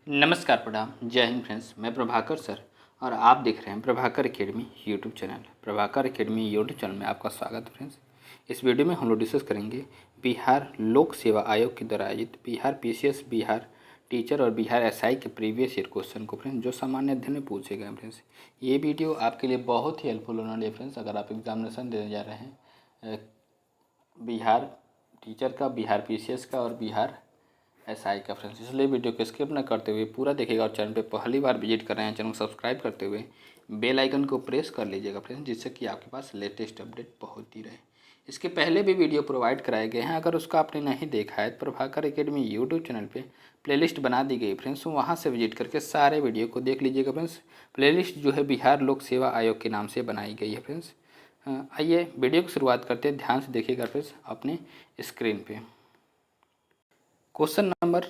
नमस्कार प्रणाम, जय हिंद फ्रेंड्स। मैं प्रभाकर सर और आप देख रहे हैं Prabhakar academy YouTube channel. Prabhakar academy YouTube channel में आपका स्वागत है फ्रेंड्स। इस वीडियो में हम लोग डिस्कस करेंगे बिहार लोक सेवा आयोग के द्वारा आयोजित बिहार पीसीएस, बिहार टीचर और बिहार एसआई के प्रीवियस ईयर क्वेश्चन को फ्रेंड्स, जो सामान्य अध्ययन में पूछे गए फ्रेंड्स। ये वीडियो आपके लिए बहुत ही हेल्पफुल होने वाली है फ्रेंड्स, अगर आप एग्जामिनेशन देने जा रहे हैं बिहार टीचर का, बिहार पीसीएस का और बिहार एसआई का फ्रेंड्स। इसलिए वीडियो को स्किप न करते हुए पूरा देखिएगा और चैनल पे पहली बार विजिट कर रहे हैं, चैनल को सब्सक्राइब करते हुए बेल आइकन को प्रेस कर लीजिएगा फ्रेंड्स, जिससे कि आपके पास लेटेस्ट अपडेट पहुंचती रहे। इसके पहले भी वीडियो प्रोवाइड कराए गए हैं, अगर उसका आपने नहीं देखा है तो प्रभाकर एकेडमी यूट्यूब चैनल पे प्लेलिस्ट बना दी गई फ्रेंड्स, वहाँ से विजिट करके सारे वीडियो को देख लीजिएगा फ्रेंड्स। प्लेलिस्ट जो है बिहार लोक सेवा आयोग के नाम से बनाई गई है फ्रेंड्स। आइए वीडियो की शुरुआत करते हैं, ध्यान से देखिएगा फ्रेंड्स अपने स्क्रीन पे। क्वेश्चन नंबर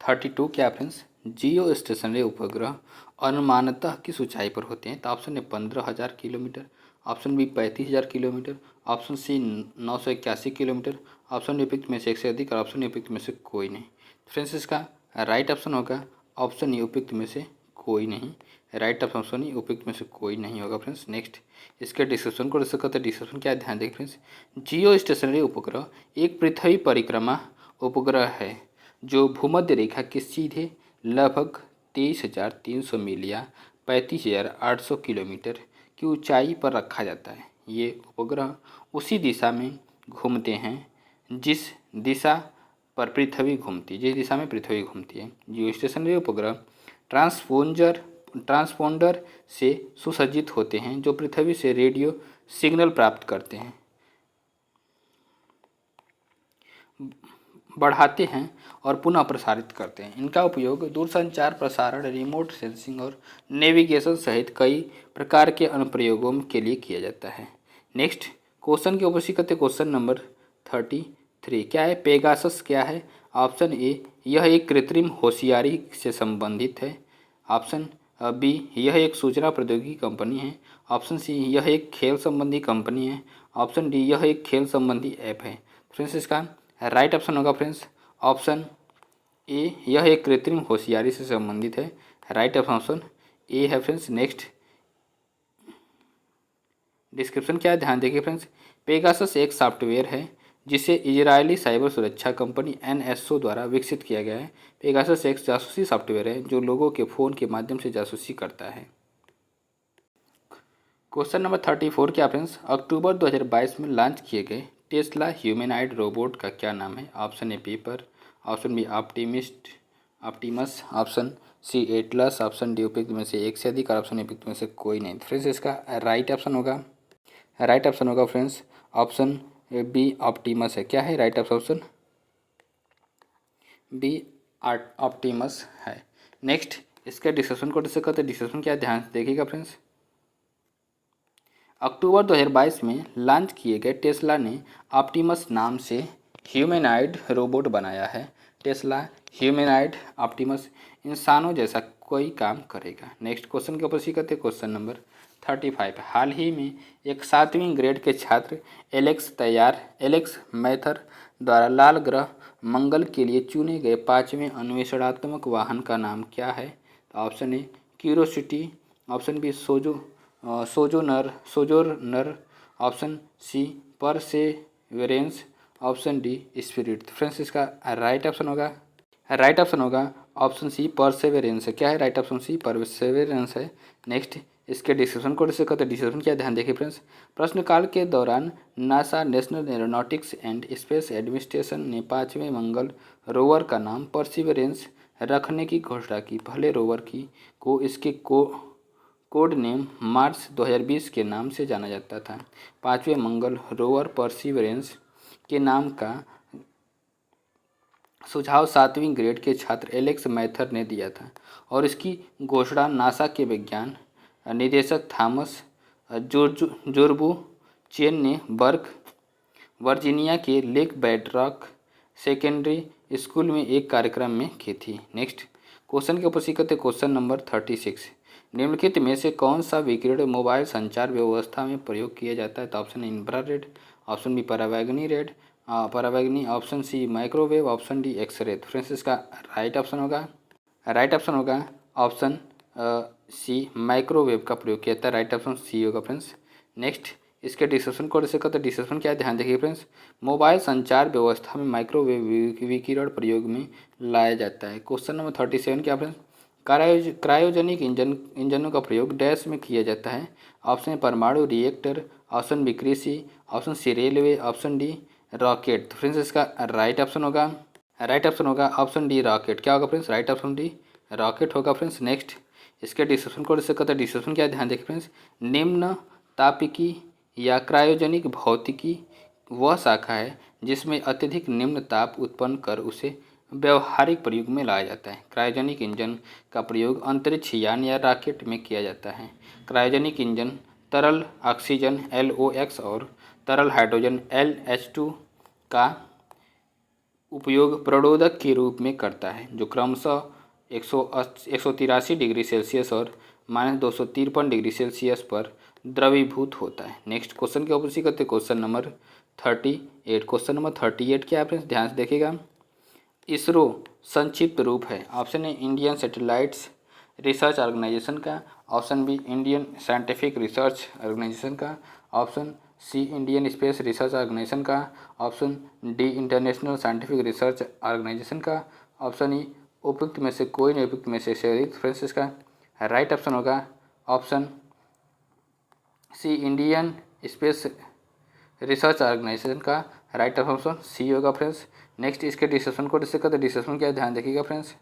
32 क्या फ्रेंड्स, जियो स्टेशनरी उपग्रह अनुमानतः किस ऊंचाई पर होते हैं? तो option a 15,000 kilometre, option b 35,000 kilometre, option c 981 kilometre, option उपयुक्त में से एक से अधिक और ऑप्शन उपयुक्त में से कोई नहीं। फ्रेंड्स इसका राइट ऑप्शन होगा ऑप्शन ए उपयुक्त में से कोई नहीं। राइट ऑप्शन ही उपयुक्त में से कोई नहीं होगा फ्रेंड्स। नेक्स्ट इसके डिस्क्रिप्शन को डिस्कस करते हैं। डिस्क्रिप्शन क्या है, ध्यान देखें फ्रेंड्स। जियो स्टेशनरी उपग्रह एक पृथ्वी परिक्रमा उपग्रह है जो भूमध्य रेखा के सीधे लगभग 23,300 मील या 35,800 किलोमीटर की ऊंचाई पर रखा जाता है। ये उपग्रह उसी दिशा में घूमते हैं जिस दिशा पर पृथ्वी घूमती है, जिस दिशा में पृथ्वी घूमती है। जियो स्टेशनरी उपग्रह ट्रांसपोंडर से सुसज्जित होते हैं जो पृथ्वी से रेडियो सिग्नल प्राप्त करते हैं, बढ़ाते हैं और पुनः प्रसारित करते हैं। इनका उपयोग दूरसंचार, प्रसारण, रिमोट सेंसिंग और नेविगेशन सहित कई प्रकार के अनुप्रयोगों के लिए किया जाता है। नेक्स्ट क्वेश्चन के ऊपर करते क्वेश्चन नंबर 33 क्या है, पेगासस क्या है? ऑप्शन ए यह एक कृत्रिम होशियारी से संबंधित है, ऑप्शन बी यह एक सूचना प्रौद्योगिकी कंपनी है, ऑप्शन सी यह एक खेल संबंधी कंपनी है, ऑप्शन डी यह एक खेल संबंधी ऐप है। फ्रेंड्स इसका राइट ऑप्शन होगा फ्रेंड्स ऑप्शन ए यह एक कृत्रिम होशियारी से संबंधित है। राइट ऑप्शन ए है फ्रेंड्स। नेक्स्ट डिस्क्रिप्शन क्या है, ध्यान देखिए फ्रेंड्स। पेगासस एक सॉफ्टवेयर है जिसे इजरायली साइबर सुरक्षा कंपनी एनएसओ द्वारा विकसित किया गया है। पेगासस एक जासूसी सॉफ्टवेयर है जो लोगों के फ़ोन के माध्यम से जासूसी करता है। क्वेश्चन नंबर 34 क्या फ्रेंड्स, अक्टूबर 2022 में लॉन्च किए गए टेस्ला ह्यूमैनॉइड रोबोट का क्या नाम है? Option a paper, option b Optimus, option c Atlas, option D उपयुक्त में से एक से अधिक और ऑप्शन उपयुक्त में से कोई नहीं। फ्रेंड्स इसका राइट ऑप्शन होगा फ्रेंड्स ऑप्शन बी ऑप्टिमस है। क्या है राइट ऑप्शन? बी ऑप्टिमस है। नेक्स्ट इसके डिस्कशन को डिस्कस करते हैं। डिस्कशन क्या, ध्यान से देखिएगा फ्रेंड्स। अक्टूबर 2022 में लॉन्च किए गए टेस्ला ने ऑप्टिमस नाम से ह्यूमैनॉइड रोबोट बनाया है। टेस्ला ह्यूमैनॉइड ऑप्टिमस इंसानों जैसा कोई काम करेगा। नेक्स्ट क्वेश्चन के ऊपर करते क्वेश्चन नंबर 35 हाल ही में एक 7वीं ग्रेड के छात्र एलेक्स मैथर द्वारा लाल ग्रह मंगल के लिए चुने गए 5वें अन्वेषणात्मक वाहन का नाम क्या है? तो option A Curiosity, option B Sojourner, option C Perseverance, option D Spirit. Friends इसका राइट ऑप्शन होगा ऑप्शन सी परसेवेरेंस है। क्या है राइट ऑप्शन? सी परसेवेरेंस है। नेक्स्ट इसके डिस्क्रिप्शन को डिस्कस करते हैं। डिस्क्रिप्शन क्या, ध्यान देखिए फ्रेंड्स। प्रश्नकाल के दौरान NASA national aeronautics and space administration ने 5वें मंगल रोवर का नाम परसिवरेंस रखने की घोषणा की। पहले रोवर को इसके कोड नेम मार्स 2020 के नाम से जाना जाता था। 5वें मंगल रोवर परसिवरेंस के नाम का सुझाव 7वीं ग्रेड के छात्र एलेक्स मैथर ने दिया था और इसकी घोषणा नासा के विज्ञान निदेशक थॉमस जोर्बू चेन ने वर्जीनिया के लेक बेडरॉक सेकेंडरी स्कूल में एक कार्यक्रम में की थी। नेक्स्ट क्वेश्चन के ऊपर सीखते क्वेश्चन नंबर 36 निम्नलिखित में से कौन सा विकिरण मोबाइल संचार व्यवस्था में प्रयोग किया जाता है? तो ऑप्शन इंफ्रारेड, ऑप्शन बी परावैंगनी, option C microwave, option D x ray. Friends इसका राइट ऑप्शन होगा राइट ऑप्शन होगा ऑप्शन सी, माइक्रोवेव का प्रयोग किया जाता है। राइट ऑप्शन सी होगा फ्रेंड्स। नेक्स्ट इसके डिस्क्रिप्शन को डिस्कस करते हैं। डिस्क्रिप्शन क्या है, ध्यान देखिए फ्रेंड्स। मोबाइल संचार व्यवस्था में माइक्रोवेव विकिरण प्रयोग में लाया जाता है। क्वेश्चन नंबर 37 क्या फ्रेंड्स, क्रायोजेनिक इंजनों का प्रयोग डैश में किया जाता है। ऑप्शन ए परमाणु रिएक्टर, ऑप्शन बी कृषि, option c railway, option d rocket. तो फ्रेंड्स इसका राइट ऑप्शन होगा ऑप्शन डी रॉकेट। क्या होगा friends, right option d rocket होगा फ्रेंड्स। नेक्स्ट इसके डिस्क्रिप्शन को डिस्कस करते हैं। डिस्क्रिप्शन क्या है, ध्यान देखिए फ्रेंड्स। निम्न तापिकी या क्रायोजेनिक भौतिकी वह शाखा है जिसमें अत्यधिक निम्न ताप उत्पन्न कर उसे व्यवहारिक प्रयोग में लाया जाता है। क्रायोजेनिक इंजन का प्रयोग अंतरिक्ष यान या रॉकेट में किया जाता है। क्रायोजेनिक इंजन तरल ऑक्सीजन LOX और तरल हाइड्रोजन LH2 का उपयोग प्रणोदक के रूप में करता है, जो क्रमशः 183 डिग्री सेल्सियस और -253 डिग्री सेल्सियस पर द्रवीभूत होता है। नेक्स्ट क्वेश्चन के ऊपर सी करते, क्वेश्चन नंबर 38। क्वेश्चन नंबर 38 क्या है फ्रेंड्स, ध्यान से देखिएगा। इसरो संक्षिप्त रूप है। Option A Indian satellites research organisation का, option B Indian scientific research organisation का, ऑप्शन सी इंडियन स्पेस रिसर्च ऑर्गेनाइजेशन का, option D international scientific research organisation का, ऑप्शन ई उपयुक्त में से कोई नहीं, उपयुक्त में से अधिक। फ्रेंड्स इसका राइट ऑप्शन होगा ऑप्शन सी इंडियन स्पेस रिसर्च ऑर्गेनाइजेशन का राइट ऑप्शन सी होगा फ्रेंड्स। नेक्स्ट इसके डिस्कशन को डिस्कस करते हैं। डिस्कशन क्या है, ध्यान देखिएगा फ्रेंड्स।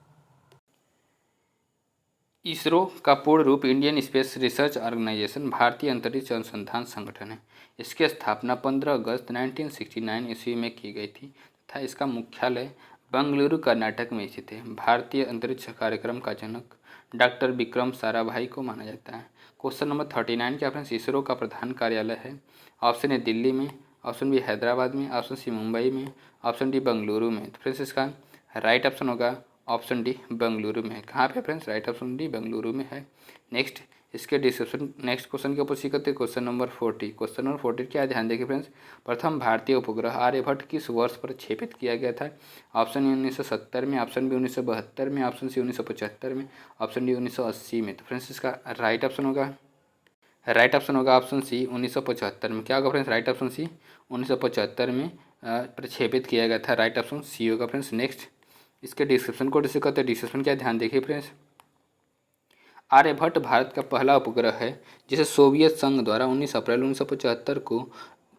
इसरो का पूर्ण रूप इंडियन स्पेस रिसर्च ऑर्गेनाइजेशन भारतीय अंतरिक्ष अनुसंधान संगठन है। इसकी स्थापना 15 अगस्त 1969 ईस्वी में की गई थी तथा इसका मुख्यालय बेंगलुरु कर्नाटक में स्थित है। भारतीय अंतरिक्ष कार्यक्रम का जनक डॉक्टर विक्रम साराभाई को माना जाता है। क्वेश्चन नंबर 39 क्या फ्रेंड्स, इसरो का प्रधान कार्यालय है। ऑप्शन ए दिल्ली में, ऑप्शन बी हैदराबाद में, ऑप्शन सी मुंबई में, ऑप्शन डी बेंगलुरु में। तो फ्रेंड्स इसका राइट ऑप्शन होगा ऑप्शन डी बेंगलुरु में है। कहाँ पे friends, right option D Bengaluru में है। नेक्स्ट इसके डिस्क्रिप्शन, नेक्स्ट क्वेश्चन के ऊपर सी करते हैं। Question number 40। क्वेश्चन नंबर 40 क्या है, ध्यान देखिए फ्रेंड्स। प्रथम भारतीय उपग्रह आर्यभट्ट किस वर्ष प्रक्षेपित किया गया था। ऑप्शन ए 1970 में, ऑप्शन बी 1972 में, ऑप्शन सी 1975 में, ऑप्शन डी 1980 में। तो फ्रेंड्स इसका राइट ऑप्शन होगा ऑप्शन सी 1975 में। क्या होगा फ्रेंड्स, राइट ऑप्शन सी 1975 में प्रक्षेपित किया गया था। राइट ऑप्शन सी होगा फ्रेंड्स। नेक्स्ट इसके डिस्क्रिप्शन को डिस्कस करते हैं। डिस्क्रिप्शन क्या है, ध्यान देखिए फ्रेंड्स। आर्यभट्ट भारत का पहला उपग्रह है जिसे सोवियत संघ द्वारा 19 अप्रैल 1975 को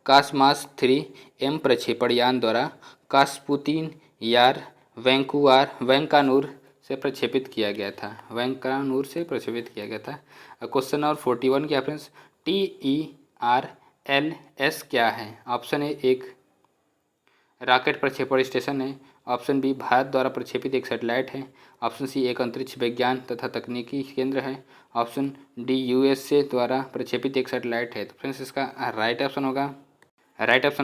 कास्मास 3M प्रक्षेपण यान द्वारा कास्पुतिन यार वैंकानूर से प्रक्षेपित किया गया था। क्वेश्चन नंबर 41 क्या फ्रेंड्स, TERLS क्या है। ऑप्शन ए एक रॉकेट प्रक्षेपण स्टेशन है, ऑप्शन बी भारत द्वारा प्रक्षेपित एक सैटेलाइट है, ऑप्शन सी एक अंतरिक्ष विज्ञान तथा तकनीकी केंद्र है, ऑप्शन डी USA द्वारा प्रक्षेपित एक सैटेलाइट है। तो फ्रेंड्स इसका राइट ऑप्शन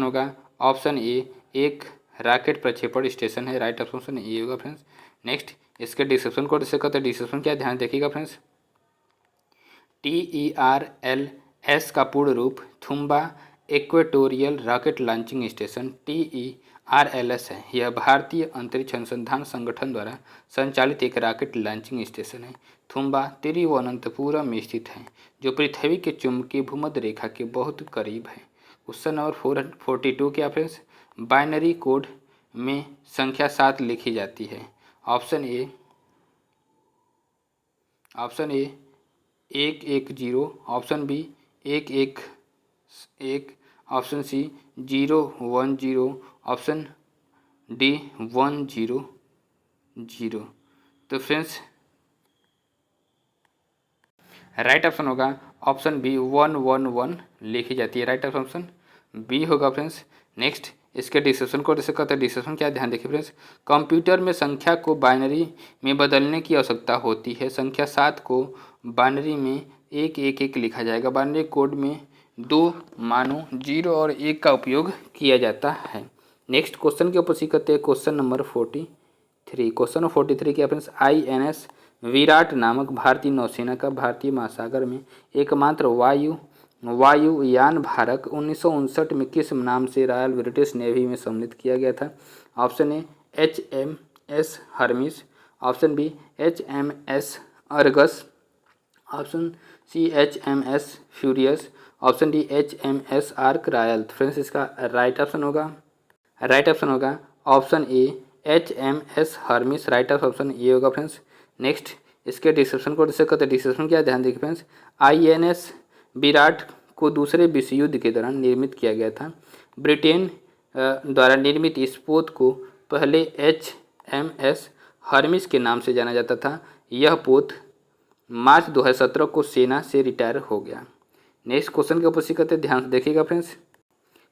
होगा ऑप्शन ए एक रॉकेट प्रक्षेपण स्टेशन है। राइट ऑप्शन ए होगा फ्रेंड्स। नेक्स्ट इसके डिस्क्रिप्शन को डिस्कस करते हैं। डिस्क्रिप्शन क्या है, ध्यान देखिएगा फ्रेंड्स। TERLS का पूर्ण रूप Thumba equatorial rocket launching station TERLS है। यह भारतीय अंतरिक्ष अनुसंधान संगठन द्वारा संचालित एक रॉकेट लॉन्चिंग स्टेशन है। थुम्बा तिरुवनंतपुरम में स्थित है, जो पृथ्वी के चुंबकीय भूमध्य रेखा के बहुत करीब है। क्वेश्चन नंबर 42 क्या फ्रेंड्स, बाइनरी कोड में संख्या 7 लिखी जाती है। Option a 110, option b 111, option c 010, option d 100। तो फ्रेंड्स राइट ऑप्शन होगा ऑप्शन बी 111 लिखी जाती है। राइट ऑप्शन बी होगा फ्रेंड्स। नेक्स्ट इसके डिस्क्रिप्शन को डिस्कस करते हैं। डिस्क्रिप्शन क्या, ध्यान देखिए फ्रेंड्स। कंप्यूटर में संख्या को बाइनरी में बदलने की आवश्यकता होती है। संख्या 7 को बाइनरी में 111 लिखा जाएगा। बाइनरी कोड में 2 मानों 0 और 1 का उपयोग किया जाता है। नेक्स्ट क्वेश्चन के ऊपर सीख करते हैं। Question number 43। क्वेश्चन नंबर 43 क्या फ्रेंड्स, INS विराट नामक भारतीय नौसेना का भारतीय महासागर में एकमात्र वायुयान भारत 1959 में किस नाम से रॉयल ब्रिटिश नेवी में सम्मिलित किया गया था। Option a HMS Hermes, option b HMS Argus, option c HMS Furious, option d HMS Ark Royal. Friends इसका राइट ऑप्शन होगा option a HMS Hermes. Right option a होगा फ्रेंड्स। नेक्स्ट इसके description को डिस्कस करते हैं। Description क्या ध्यान देखिए फ्रेंड्स, INS विराट को दूसरे विश्व युद्ध के दौरान निर्मित किया गया था। ब्रिटेन द्वारा निर्मित इस पोत को पहले HMS हर्मिस के नाम से जाना जाता था। यह पोत मार्च 2017 को सेना से रिटायर हो गया। नेक्स्ट क्वेश्चन के ऊपर करते ध्यान से देखिएगा फ्रेंड्स।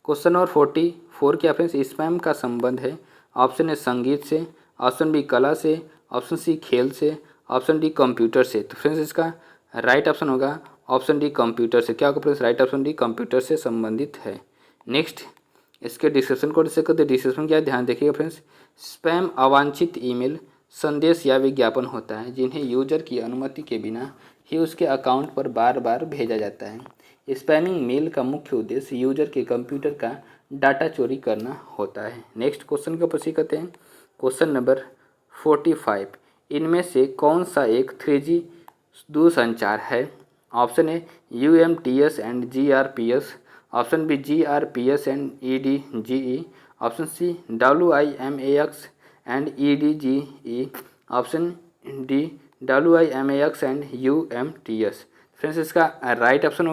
क्वेश्चन नंबर 44 क्या फ्रेंड्स, स्पैम का संबंध है। ऑप्शन ए संगीत से, ऑप्शन बी कला से, ऑप्शन सी खेल से, ऑप्शन डी कंप्यूटर से। तो फ्रेंड्स इसका राइट ऑप्शन होगा ऑप्शन डी कंप्यूटर से। क्या होगा friends, right option D computer से संबंधित है। नेक्स्ट इसके डिस्क्रिप्शन को डिस्कस करते हैं। डिस्क्रिप्शन क्या है ध्यान देखिएगा फ्रेंड्स। स्पैम अवांछित ईमेल, संदेश या विज्ञापन होता है जिन्हें यूजर की अनुमति के बिना ही उसके अकाउंट पर बार बार भेजा जाता है। स्पैमिंग मेल का मुख्य उद्देश्य यूजर के कंप्यूटर का डाटा चोरी करना होता है। नेक्स्ट क्वेश्चन को प्रश्न करते हैं। क्वेश्चन नंबर 45, इनमें से कौन सा एक 3G दूरसंचार है। Option a UMTS and GRPS, option b GRPS and EDGE, option c WIMAX and EDGE, option d WIMAX and UMTS। Friends इसका राइट ऑप्शन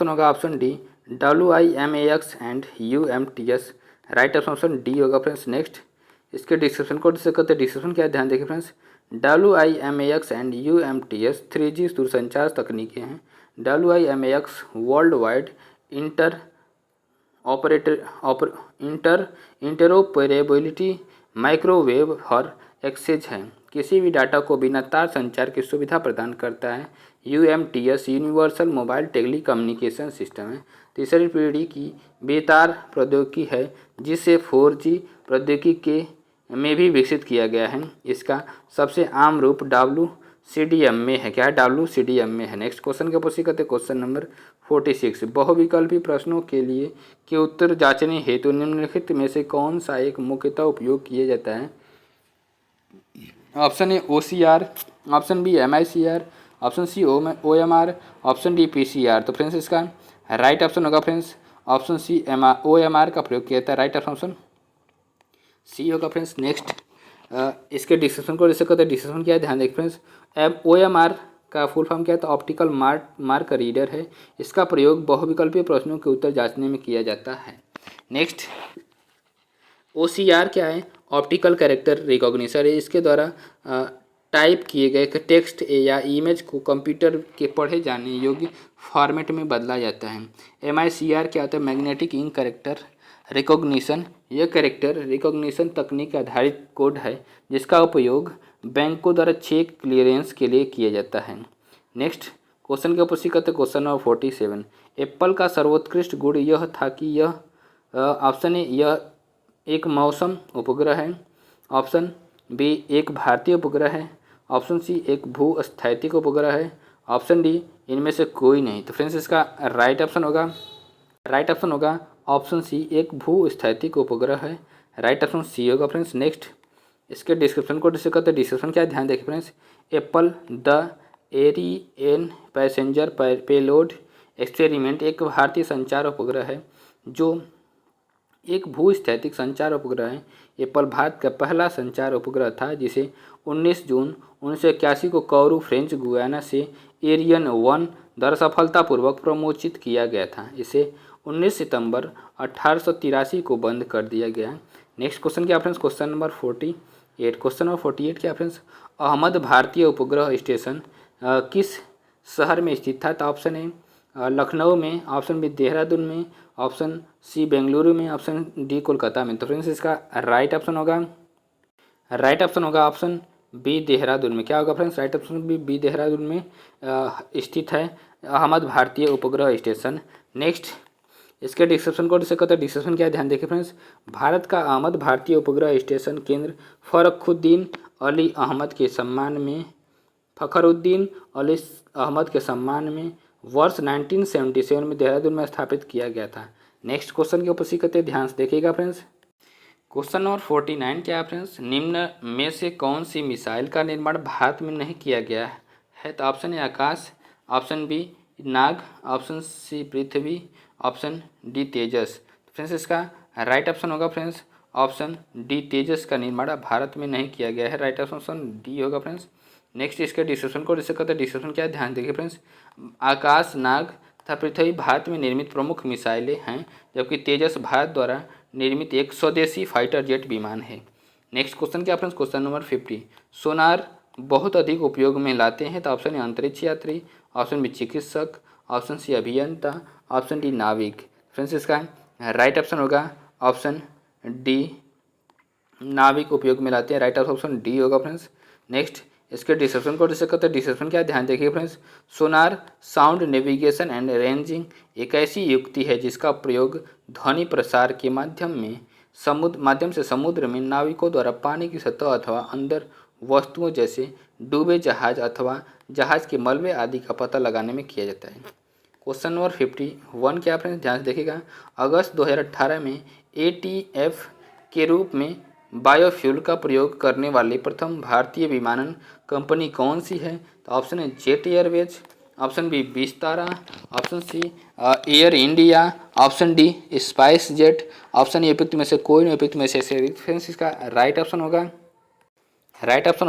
होगा option d WIMAX and UMTS। Right option d होगा friends. Next इसके description को discuss करते हैं। Description क्या है ध्यान देखिए friends. WIMAX and UMTS 3G दूरसंचार तकनीकें हैं। WIMAX world wide interoperability microwave और एक्सेस है, किसी भी डाटा को बिना तार संचार की सुविधा प्रदान करता है। UMTS universal mobile telecommunication system है, तीसरी पीढ़ी की बेतार प्रौद्योगिकी है जिसे 4G प्रौद्योगिकी में भी विकसित किया गया है। इसका सबसे आम रूप WCDM में है। क्या है, WCDM में है। नेक्स्ट क्वेश्चन के प्रश्न करते क्वेश्चन नंबर 46, बहुविकल्पी प्रश्नों के लिए के उत्तर जांचने हेतु निम्नलिखित में से कौन सा एक मुख्यतः उपयोग किया जाता है। Option a OCR, option b MICR, option c OMR, option d PCR। तो फ्रेंड्स इसका राइट ऑप्शन होगा फ्रेंड्स ऑप्शन सी OMR का प्रयोग किया जाता है। राइट ऑप्शन सी होगा फ्रेंड्स। नेक्स्ट इसके डिस्क्रिप्शन को डिस्कस करते हैं। डिस्क्रिप्शन क्या है ध्यान देखिए फ्रेंड्स। OMR का फुल फॉर्म क्या है, तो ऑप्टिकल मार्क रीडर है। इसका प्रयोग बहुविकल्पीय प्रश्नों के उत्तर जांचने में किया जाता है। नेक्स्ट OCR क्या है, ऑप्टिकल कैरेक्टर रिकॉग्निशन है। इसके द्वारा टाइप किए गए टेक्स्ट या इमेज को कंप्यूटर के पढ़े जाने योग्य फॉर्मेट में बदला जाता है। MICR क्या होता है, मैग्नेटिक इंक कैरेक्टर रिकॉग्निशन। यह कैरेक्टर रिकॉग्निशन तकनीक आधारित कोड है जिसका उपयोग बैंकों द्वारा चेक क्लियरेंस के लिए किया जाता है। नेक्स्ट क्वेश्चन के ऊपर करते क्वेश्चन नंबर 47, एप्पल का सर्वोत्कृष्ट गुण यह था कि यह ऑप्शन ए यह एक मौसम उपग्रह है, ऑप्शन बी एक भारतीय उपग्रह है, ऑप्शन सी एक भूस्थैतिक उपग्रह है, ऑप्शन डी इनमें से कोई नहीं। तो फ्रेंड्स इसका राइट ऑप्शन होगा ऑप्शन सी एक भूस्थैतिक उपग्रह है। राइट ऑप्शन सी होगा फ्रेंड्स। नेक्स्ट इसके डिस्क्रिप्शन को डिस्कस करते हैं। डिस्क्रिप्शन क्या है ध्यान देखिए friends. Apple the Ariane passenger payload experiment एक भारतीय संचार उपग्रह है जो एक भूस्थैतिक संचार उपग्रह है। एप्पल भारत का पहला संचार उपग्रह था जिसे 19 जून 1981 को कौरू फ्रेंच गुयाना से एरियन 1 द्वारा सफलतापूर्वक प्रमोचित किया गया था। इसे 19 सितंबर 1883 को बंद कर दिया गया। नेक्स्ट क्वेश्चन क्या friends, question number 48। Question number 48 क्या फ्रेंड्स, अहमद भारतीय उपग्रह स्टेशन किस शहर में स्थित था। तो ऑप्शन ए लखनऊ में, ऑप्शन बी देहरादून में, ऑप्शन सी बेंगलुरु में, ऑप्शन डी कोलकाता में। तो फ्रेंड्स इसका राइट ऑप्शन होगा ऑप्शन बी देहरादून में। क्या होगा friends, right option b Dehradun में स्थित है अहमद भारतीय उपग्रह स्टेशन। नेक्स्ट इसके डिस्क्रिप्शन को डिस्कस करते हैं। डिस्क्रिप्शन क्या है ध्यान देखिए फ्रेंड्स। भारत का अहमद भारतीय उपग्रह स्टेशन केंद्र फखरुद्दीन अली अहमद के सम्मान में वर्ष 1977 में देहरादून में स्थापित किया गया था। नेक्स्ट क्वेश्चन के ऊपर करते हैं, ध्यान से देखिएगा फ्रेंड्स। क्वेश्चन नंबर 49 क्या है फ्रेंड्स, निम्न में से कौन सी मिसाइल का निर्माण भारत में नहीं किया गया है? तो option a Akash, option b Nag, option c Prithvi, option d Tejas. Friends इसका राइट ऑप्शन होगा फ्रेंड्स ऑप्शन डी तेजस का निर्माण भारत में नहीं किया गया है। राइट ऑप्शन डी होगा फ्रेंड्स। नेक्स्ट इसके डिस्क्रिप्शन को डिस्कस करते हैं। डिस्क्रिप्शन क्या है ध्यान देखिए फ्रेंड्स, आकाश, नाग तथा पृथ्वी भारत में निर्मित प्रमुख मिसाइलें हैं, जबकि तेजस भारत द्वारा निर्मित एक स्वदेशी फाइटर जेट विमान है। नेक्स्ट क्वेश्चन क्या फ्रेंड्स, क्वेश्चन नंबर 50, सोनार बहुत अधिक उपयोग में लाते हैं? तो ऑप्शन ए अंतरिक्ष यात्री, ऑप्शन बी चिकित्सक, ऑप्शन सी अभियंता, ऑप्शन डी नाविक। फ्रेंड्स इसका राइट ऑप्शन होगा ऑप्शन डी नाविक उपयोग में लाते हैं। राइट ऑप्शन डी होगा फ्रेंड्स। नेक्स्ट इसके डिस्क्रिप्शन को डिस्कस करते हैं। डिस्क्रिप्शन क्या ध्यान देखिए friends, sonar sound navigation and ranging एक ऐसी युक्ति है जिसका प्रयोग ध्वनि प्रसार के माध्यम से समुद्र में नाविकों द्वारा पानी की सतह अथवा अंदर वस्तुओं जैसे डूबे जहाज अथवा जहाज के मलबे आदि का पता लगाने में किया जाता है। क्वेश्चन नंबर 51 क्या फ्रेंड्स ध्यान से देखिएगा, अगस्त 2018 में ATF के रूप में बायोफ्यूल का प्रयोग करने वाली प्रथम भारतीय विमानन कंपनी कौन सी है? तो ऑप्शन है Jet Airways, option b Vistara, option c Air India, option d SpiceJet, option ए उपयुक्त में से कोई नहीं, उपयुक्त में से फ्रेंड्स इसका राइट ऑप्शन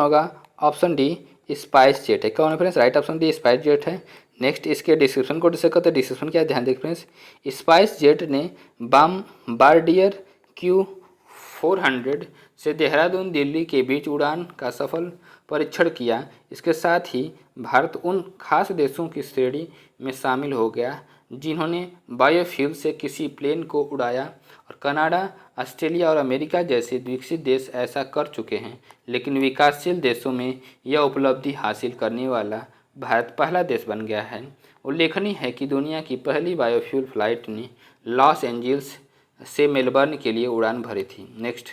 होगा ऑप्शन डी स्पाइस जेट है। कौन है friends, right option d spice jet है। नेक्स्ट इसके डिस्क्रिप्शन को डिस्कस करते हैं। डिस्क्रिप्शन क्या है ध्यान देख फ्रेंड्स, स्पाइस जेट ने बॉम्बार्डियर Q400 से देहरादून दिल्ली के बीच उड़ान का सफल परीक्षण किया। इसके साथ ही भारत उन खास देशों की श्रेणी में शामिल हो गया जिन्होंने बायोफ्यूल से किसी प्लेन को उड़ाया, और कनाडा, ऑस्ट्रेलिया और अमेरिका जैसे विकसित देश ऐसा कर चुके हैं, लेकिन विकासशील देशों में यह उपलब्धि हासिल करने वाला भारत पहला देश बन गया है। उल्लेखनीय है कि दुनिया की पहली बायोफ्यूल फ्लाइट ने लॉस एंजल्स से मेलबर्न के लिए उड़ान भरी थी। नेक्स्ट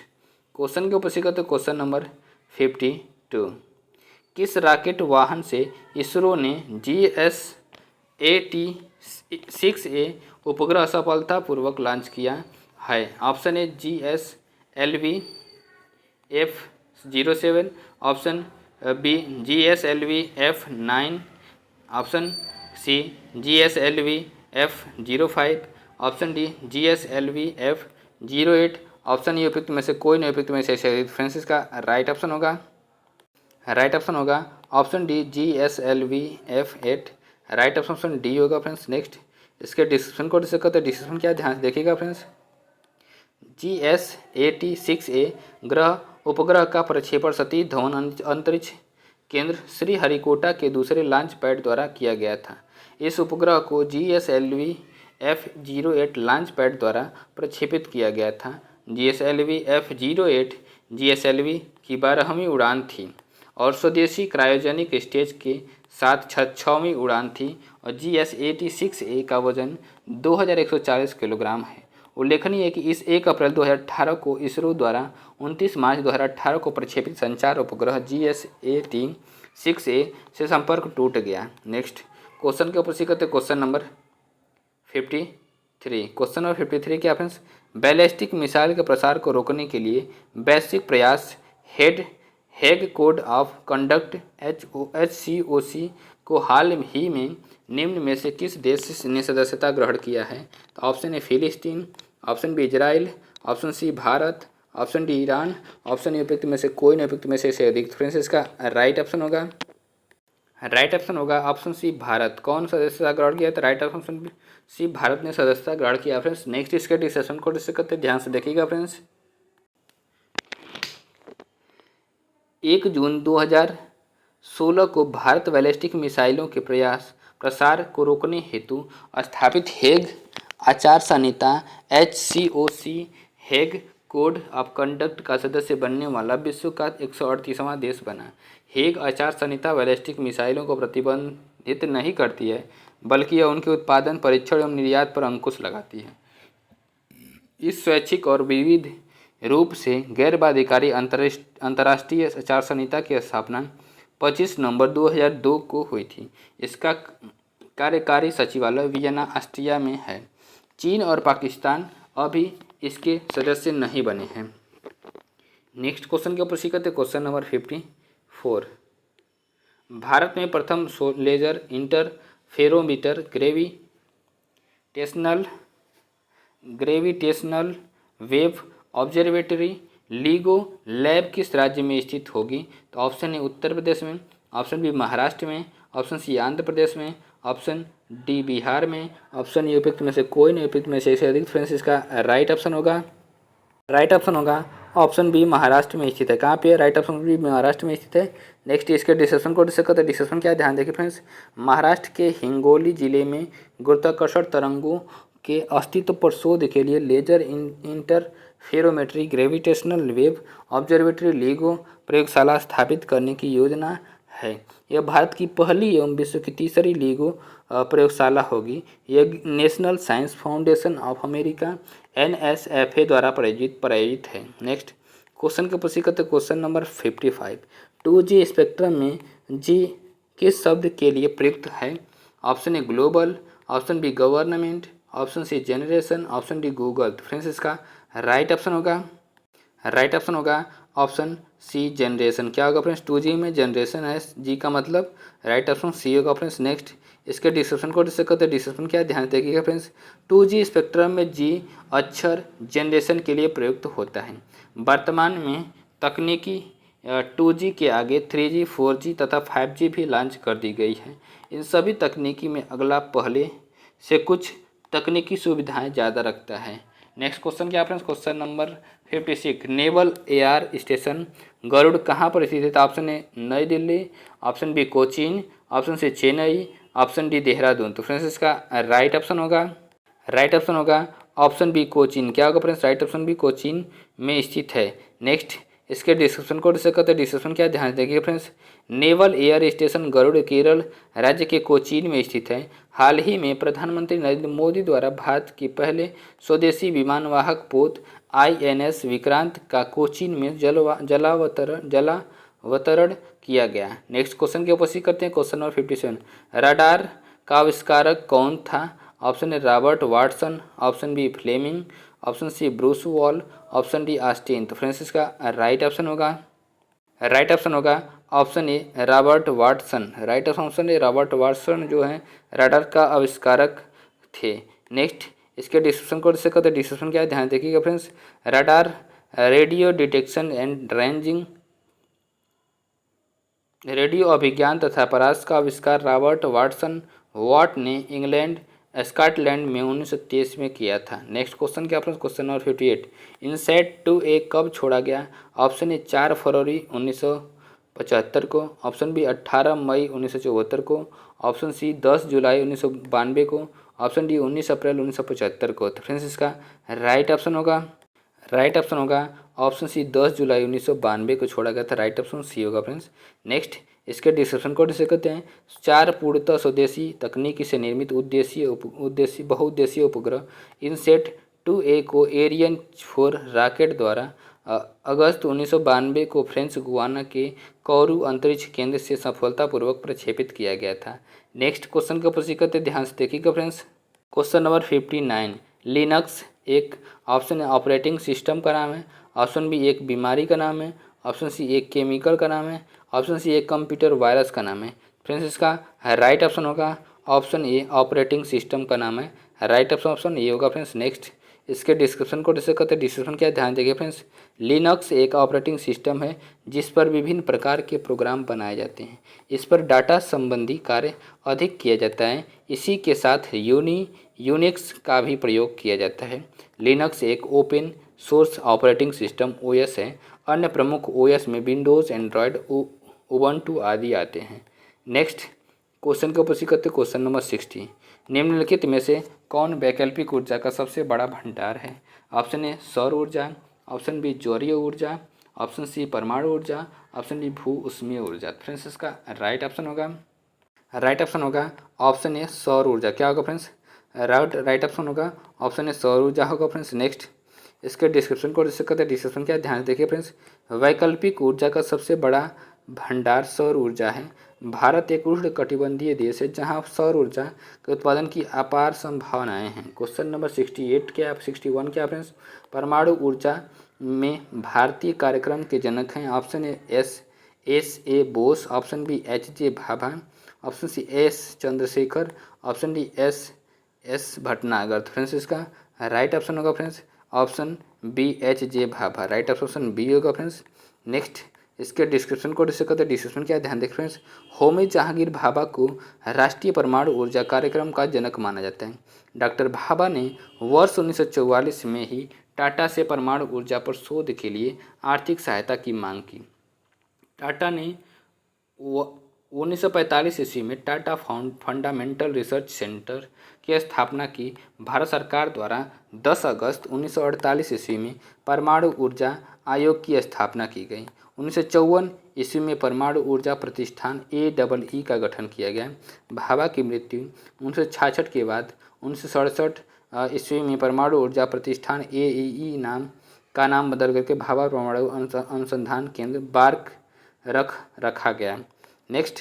क्वेश्चन के ऊपर सीखा तो क्वेश्चन नंबर 52, किस रॉकेट वाहन से इसरो ने GSAT-6A उपग्रह सफलतापूर्वक लॉन्च किया है? Option A GSLV F07, option B GSLV F9, option C GSLV F05, option D GSLV F08, option ए उपयुक्त में से कोई नहीं, उपयुक्त में से फ्रेंड्स इसका राइट ऑप्शन होगा option D GSLV F8। Right option d होगा फ्रेंड्स। नेक्स्ट इसके डिस्क्रिप्शन को डिस्कस करते हैं। डिस्क्रिप्शन क्या ध्यान से देखिएगा फ्रेंड्स, GSAT-6A उपग्रह का प्रक्षेपण सतीश धवन अंतरिक्ष केंद्र श्रीहरिकोटा के दूसरे लॉन्च पैड द्वारा किया गया था। इस उपग्रह को GSLV F08 लॉन्च पैड द्वारा प्रक्षेपित किया गया था। GSLV F08 GSLV की 12वीं उड़ान थी और स्वदेशी क्रायोजेनिक स्टेज के साथ 6वीं उड़ान थी, और GSAT-6A का वजन 2140 किलोग्राम है। उल्लेखनीय है कि इस 1 अप्रैल 2018 को इसरो द्वारा 29 मार्च 2018 को प्रक्षेपित संचार उपग्रह GSAT-6A से संपर्क टूट गया। नेक्स्ट क्वेश्चन के ऊपर सीखते क्वेश्चन नंबर 53। क्वेश्चन नंबर 53 क्या फ्रेंड्स, बैलिस्टिक मिसाइल के प्रसार को रोकने के लिए वैश्विक प्रयास Hague code of conduct HCOC को हाल ही में निम्न में से किस देश ने सदस्यता ग्रहण किया है? तो ऑप्शन ए फिलिस्तीन, option B Israel, option C Bharat, option D Iran, option ए उपयुक्त में से कोई नहीं, उपयुक्त में से अधिक। फ्रेंड्स इसका राइट ऑप्शन होगा ऑप्शन सी भारत। कौन सदस्यता ग्रहण किया? तो राइट ऑप्शन सी भारत ने सदस्यता ग्रहण किया फ्रेंड्स। नेक्स्ट इसके डिस्कशन को डिस्कस करते ध्यान से देखिएगा फ्रेंड्स, 1 जून 2016 को भारत बैलिस्टिक मिसाइलों के प्रसार को रोकने हेतु स्थापित हेग आचार संहिता HCOC Hague code of conduct का सदस्य बनने वाला विश्व का 138वां देश बना। हेग आचार संहिता बैलिस्टिक मिसाइलों को प्रतिबंधित नहीं करती है, बल्कि यह उनके उत्पादन, परीक्षण एवं निर्यात पर अंकुश लगाती है। इस स्वैच्छिक और विविध रूप से गैर बाध्यकारी अंतर्राष्ट्रीय आचार संहिता की स्थापना 25 नवंबर 2002 को हुई थी। इसका कार्यकारी सचिवालय वियना, ऑस्ट्रिया में है। चीन और पाकिस्तान अभी इसके सदस्य नहीं बने हैं। नेक्स्ट क्वेश्चन के ऊपर सी करते क्वेश्चन नंबर 54। भारत में प्रथम laser interferometer gravitational wave observatory LIGO lab किस राज्य में स्थित होगी? तो ऑप्शन ए उत्तर प्रदेश में, ऑप्शन बी महाराष्ट्र में, ऑप्शन सी आंध्र प्रदेश में, ऑप्शन डी बिहार में, ऑप्शन ए उपयुक्त में से कोई नहीं। उपयुक्त में से अधिक फ्रेंड्स इसका राइट ऑप्शन होगा ऑप्शन बी महाराष्ट्र में स्थित है। कहाँ पे? राइट ऑप्शन बी महाराष्ट्र में स्थित है। नेक्स्ट इसके डिस्कशन को डिस्कस करते हैं। डिस्कशन क्या है ध्यान देखिए फ्रेंड्स। महाराष्ट्र के हिंगोली जिले में गुरुत्वाकर्षण तरंगों के अस्तित्व पर शोध के लिए laser interferometry gravitational wave observatory LIGO प्रयोगशाला स्थापित करने की योजना है। यह भारत की पहली एवं विश्व की तीसरी लीगो प्रयोगशाला होगी। यह national science foundation of America NSFA द्वारा प्रायोजित है। नेक्स्ट क्वेश्चन के प्रश्न करते क्वेश्चन नंबर 55। 2G स्पेक्ट्रम में जी किस शब्द के लिए प्रयुक्त है? Option A global, option B government, option C generation, option D Google. तो फ्रेंड्स इसका राइट ऑप्शन होगा ऑप्शन सी जनरेशन। क्या होगा फ्रेंड्स? 2G में जनरेशन है, जी का मतलब राइट ऑप्शन सी होगा फ्रेंड्स। नेक्स्ट इसके डिस्क्रिप्शन को डिस्कस करते हैं। डिस्क्रिप्शन क्या ध्यान देखिएगा फ्रेंड्स। 2G स्पेक्ट्रम में जी अक्षर जनरेशन के लिए प्रयुक्त होता है। वर्तमान में तकनीकी 2G के आगे 3G, 4G तथा 5G भी लॉन्च कर दी गई है। इन सभी तकनीकी में अगला पहले से कुछ तकनीकी सुविधाएं ज़्यादा रखता है। नेक्स्ट क्वेश्चन क्या friends? Question number 56। Naval air station Garud कहाँ पर स्थित है? तो option A New Delhi, option B Cochin, option C Chennai, option D Dehradun. तो फ्रेंड्स इसका राइट ऑप्शन होगा ऑप्शन बी कोचीन। क्या होगा friends? Right option B Cochin में स्थित है। नेक्स्ट इसके डिस्क्रिप्शन को डिस्कस करते हैं। डिस्क्रिप्शन क्या ध्यान देखिए friends. Naval air station Garud Kerala राज्य के कोचीन में स्थित है। हाल ही में प्रधानमंत्री नरेंद्र मोदी द्वारा भारत की पहले स्वदेशी विमानवाहक पोत INS विक्रांत का कोचीन में जलावतरण किया गया। नेक्स्ट क्वेश्चन के उपस्थित करते हैं क्वेश्चन नंबर 57। रडार का आविष्कारक कौन था? Option A Robert Watson, option B Fleming, option C Bruce Wall, option D Austin. तो फ्रेंड्स इसका राइट ऑप्शन होगा option A Robert Watson. Right option A Robert Watson जो है रडार का आविष्कारक थे। नेक्स्ट इसके डिस्क्रिप्शन को डिस्कस करते हैं। डिस्क्रिप्शन क्या है ध्यान देखिएगा friends. Radar radio detection and ranging radio अभिज्ञान तथा परास का आविष्कार रॉबर्ट वाट ने इंग्लैंड स्कॉटलैंड में 1923 में किया था। नेक्स्ट क्वेश्चन क्या friends? Question number 58। INSAT 2A कब छोड़ा गया? ऑप्शन ए 4 फरवरी 1975 को, ऑप्शन बी 18 मई 1974 को, ऑप्शन सी 10 जुलाई 1992 को, ऑप्शन डी 19 अप्रैल 1975 को। तो फ्रेंड्स इसका राइट ऑप्शन होगा ऑप्शन सी 10 जुलाई 1992 को छोड़ा गया था। राइट ऑप्शन सी होगा फ्रेंड्स। नेक्स्ट इसके डिस्क्रिप्शन को डिस्कस करते हैं। 4 पूर्णतः स्वदेशी तकनीकी से निर्मित बहुउद्देशीय उपग्रह इनसेट 2A को एरियन 4 रॉकेट द्वारा अगस्त 1992 को फ्रेंच गुयाना के कोरू अंतरिक्ष केंद्र से सफलतापूर्वक प्रक्षेपित किया गया था। नेक्स्ट क्वेश्चन का प्रश्न करते ध्यान से देखिएगा फ्रेंड्स। Question number 59। लिनक्स एक ऑप्शन है ऑपरेटिंग सिस्टम का नाम है, ऑप्शन बी एक बीमारी का नाम है, ऑप्शन सी एक केमिकल का नाम है, ऑप्शन सी एक कंप्यूटर वायरस का नाम है। फ्रेंड्स इसका राइट ऑप्शन होगा ऑप्शन ए ऑपरेटिंग सिस्टम का नाम है। राइट ऑप्शन ए होगा फ्रेंड्स। नेक्स्ट इसके डिस्क्रिप्शन को डिस्कस करते हैं। डिस्क्रिप्शन क्या ध्यान देखिए फ्रेंड्स। लिनक्स एक ऑपरेटिंग सिस्टम है जिस पर विभिन्न प्रकार के प्रोग्राम बनाए जाते हैं। इस पर डाटा संबंधी कार्य अधिक किया जाता है। इसी के साथ यूनिक्स का भी प्रयोग किया जाता है। लिनक्स एक open source operating system OS है। अन्य प्रमुख OS में विंडोज़, एंड्रॉयड, उबंटू आदि आते हैं। नेक्स्ट क्वेश्चन के ऊपर करते क्वेश्चन नंबर 60। निम्नलिखित में से कौन वैकल्पिक ऊर्जा का सबसे बड़ा भंडार है? ऑप्शन ए सौर ऊर्जा, ऑप्शन बी जौरीय ऊर्जा, ऑप्शन सी परमाणु ऊर्जा, ऑप्शन डी भू ऊष्मीय ऊर्जा। फ्रेंड्स इसका राइट ऑप्शन होगा ऑप्शन ए सौर ऊर्जा। क्या होगा फ्रेंड्स? राइट ऑप्शन होगा ऑप्शन ए सौर ऊर्जा होगा फ्रेंड्स। नेक्स्ट इसके डिस्क्रिप्शन को डिस्कस करते हैं। डिस्क्रिप्शन क्या ध्यान देखिए फ्रेंड्स। वैकल्पिक ऊर्जा का सबसे बड़ा भंडार सौर ऊर्जा है। भारत एक उष्णकटिबंधीय देश है जहां सौर ऊर्जा के उत्पादन की अपार संभावनाएं हैं। क्वेश्चन नंबर 61 क्या 61 क्या फ्रेंड्स? परमाणु ऊर्जा में भारतीय कार्यक्रम के जनक हैं? Option A S A Bose, option B H J Bhabha, option C S Chandrasekhar, option D S Bhatnagar. तो फ्रेंड्स इसका राइट ऑप्शन होगा friends option B H J Bhabha, right option B होगा फ्रेंड्स। नेक्स्ट इसके डिस्क्रिप्शन को डिस्कस करते हैं। डिस्क्रिप्शन क्या है, ध्यान देख फ्रेंड्स। होमी जहांगीर भाभा को राष्ट्रीय परमाणु ऊर्जा कार्यक्रम का जनक माना जाता है। डॉक्टर भाभा ने वर्ष 1944 में ही टाटा से परमाणु ऊर्जा पर शोध के लिए आर्थिक सहायता की मांग की। टाटा ने 1945 ईस्वी में टाटा फंडामेंटल रिसर्च सेंटर की स्थापना की। भारत सरकार द्वारा 10 अगस्त 1948 ईस्वी में परमाणु ऊर्जा आयोग की स्थापना की गई। 1954 ईस्वी में परमाणु ऊर्जा प्रतिष्ठान AEE का गठन किया गया। भाभा की मृत्यु 1966 के बाद 1967 ईस्वी में परमाणु ऊर्जा प्रतिष्ठान AEE नाम बदल करके भाभा परमाणु अनुसंधान केंद्र बार्क रखा गया। नेक्स्ट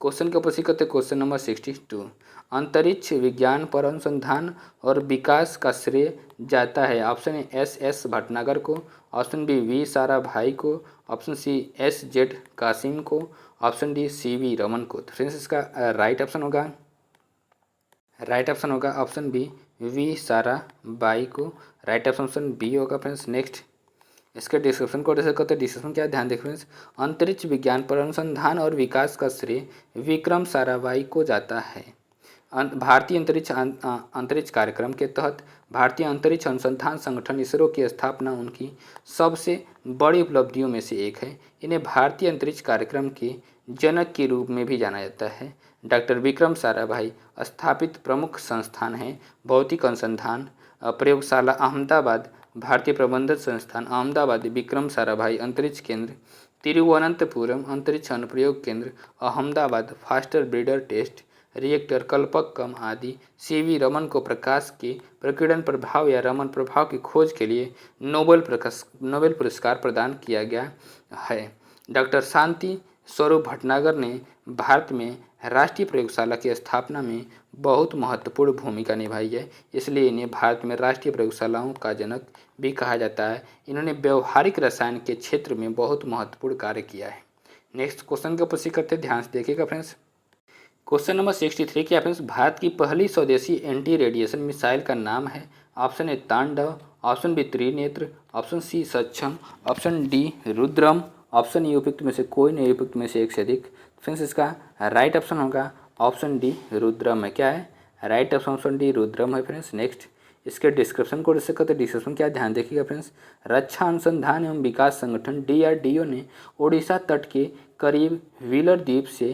क्वेश्चन के ऊपर करते क्वेश्चन नंबर 62। अंतरिक्ष विज्ञान पर अनुसंधान और विकास का श्रेय जाता है। ऑप्शन ए एस भटनागर को, ऑप्शन बी वी साराभाई को, ऑप्शन सी SZ कासिम को, ऑप्शन डी CV रमन को। तो फ्रेंड्स इसका राइट ऑप्शन होगा ऑप्शन बी वी साराभाई को, राइट ऑप्शन बी होगा फ्रेंड्स। नेक्स्ट इसके डिस्क्रिप्शन को डिस्कस करते हैं। डिस्क्रिप्शन क्या है, ध्यान देख फ्रेंड्स। अंतरिक्ष विज्ञान पर अनुसंधान और विकास का श्रेय विक्रम साराभाई को जाता है। भारतीय अंतरिक्ष कार्यक्रम के तहत भारतीय अंतरिक्ष अनुसंधान संगठन इसरो की स्थापना उनकी सबसे बड़ी उपलब्धियों में से एक है। इन्हें भारतीय अंतरिक्ष कार्यक्रम के जनक के रूप में भी जाना जाता है। डॉक्टर विक्रम साराभाई स्थापित प्रमुख संस्थान हैं भौतिक अनुसंधान प्रयोगशाला अहमदाबाद, भारतीय प्रबंधन संस्थान अहमदाबाद, विक्रम साराभाई अंतरिक्ष केंद्र तिरुवनंतपुरम, अंतरिक्ष अनुप्रयोग केंद्र Ahmedabad, faster breeder test reactor Kalpakkam आदि। CV रमन को प्रकाश के प्रकीर्णन प्रभाव या रमन प्रभाव की खोज के लिए नोबेल पुरस्कार प्रदान किया गया है। डॉक्टर शांति स्वरूप भटनागर ने भारत में राष्ट्रीय प्रयोगशाला की स्थापना में बहुत महत्वपूर्ण भूमिका निभाई है, इसलिए इन्हें भारत में राष्ट्रीय प्रयोगशालाओं का जनक भी कहा जाता है। इन्होंने व्यवहारिक रसायन के क्षेत्र में बहुत महत्वपूर्ण कार्य किया है। नेक्स्ट क्वेश्चन का प्रश्न करते हैं, ध्यान से देखिएगा फ्रेंड्स। क्वेश्चन नंबर 63 क्या फ्रेंड्स, भारत की पहली स्वदेशी एंटी रेडिएशन मिसाइल का नाम है। Option A Tandav, option B Trinetra, option C Saksham, option D Rudram, option E उपयुक्त में से कोई नहीं, उपयुक्त में से एक से अधिक। फ्रेंड्स इसका राइट ऑप्शन होगा ऑप्शन डी रुद्रम है। क्या है, राइट ऑप्शन डी रुद्रम है फ्रेंड्स। नेक्स्ट इसके डिस्क्रिप्शन को डिस्कस करते हैं। डिस्क्रिप्शन क्या ध्यान देखिएगा फ्रेंड्स। रक्षा अनुसंधान एवं विकास संगठन DRDO ने ओडिशा तट के करीब व्हीलर द्वीप से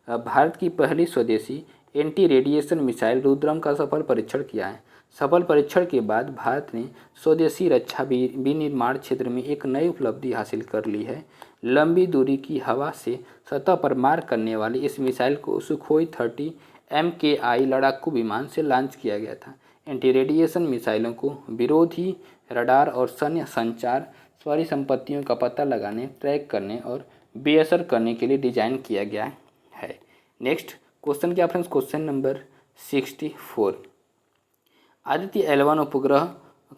भारत की पहली स्वदेशी एंटी रेडिएशन मिसाइल रुद्रम का सफल परीक्षण किया है। सफल परीक्षण के बाद भारत ने स्वदेशी रक्षा विनिर्माण क्षेत्र में एक नई उपलब्धि हासिल कर ली है। लंबी दूरी की हवा से सतह पर मार करने वाली इस मिसाइल को सुखोई 30 MKI लड़ाकू विमान से लॉन्च किया गया था। एंटी रेडिएशन मिसाइलों को विरोधी रडार और सैन्य संचार परिसंपत्तियों का पता लगाने, ट्रैक करने और बेअसर करने के लिए डिजाइन किया गया है। नेक्स्ट क्वेश्चन क्या friends, question number 64। Aditya L1 उपग्रह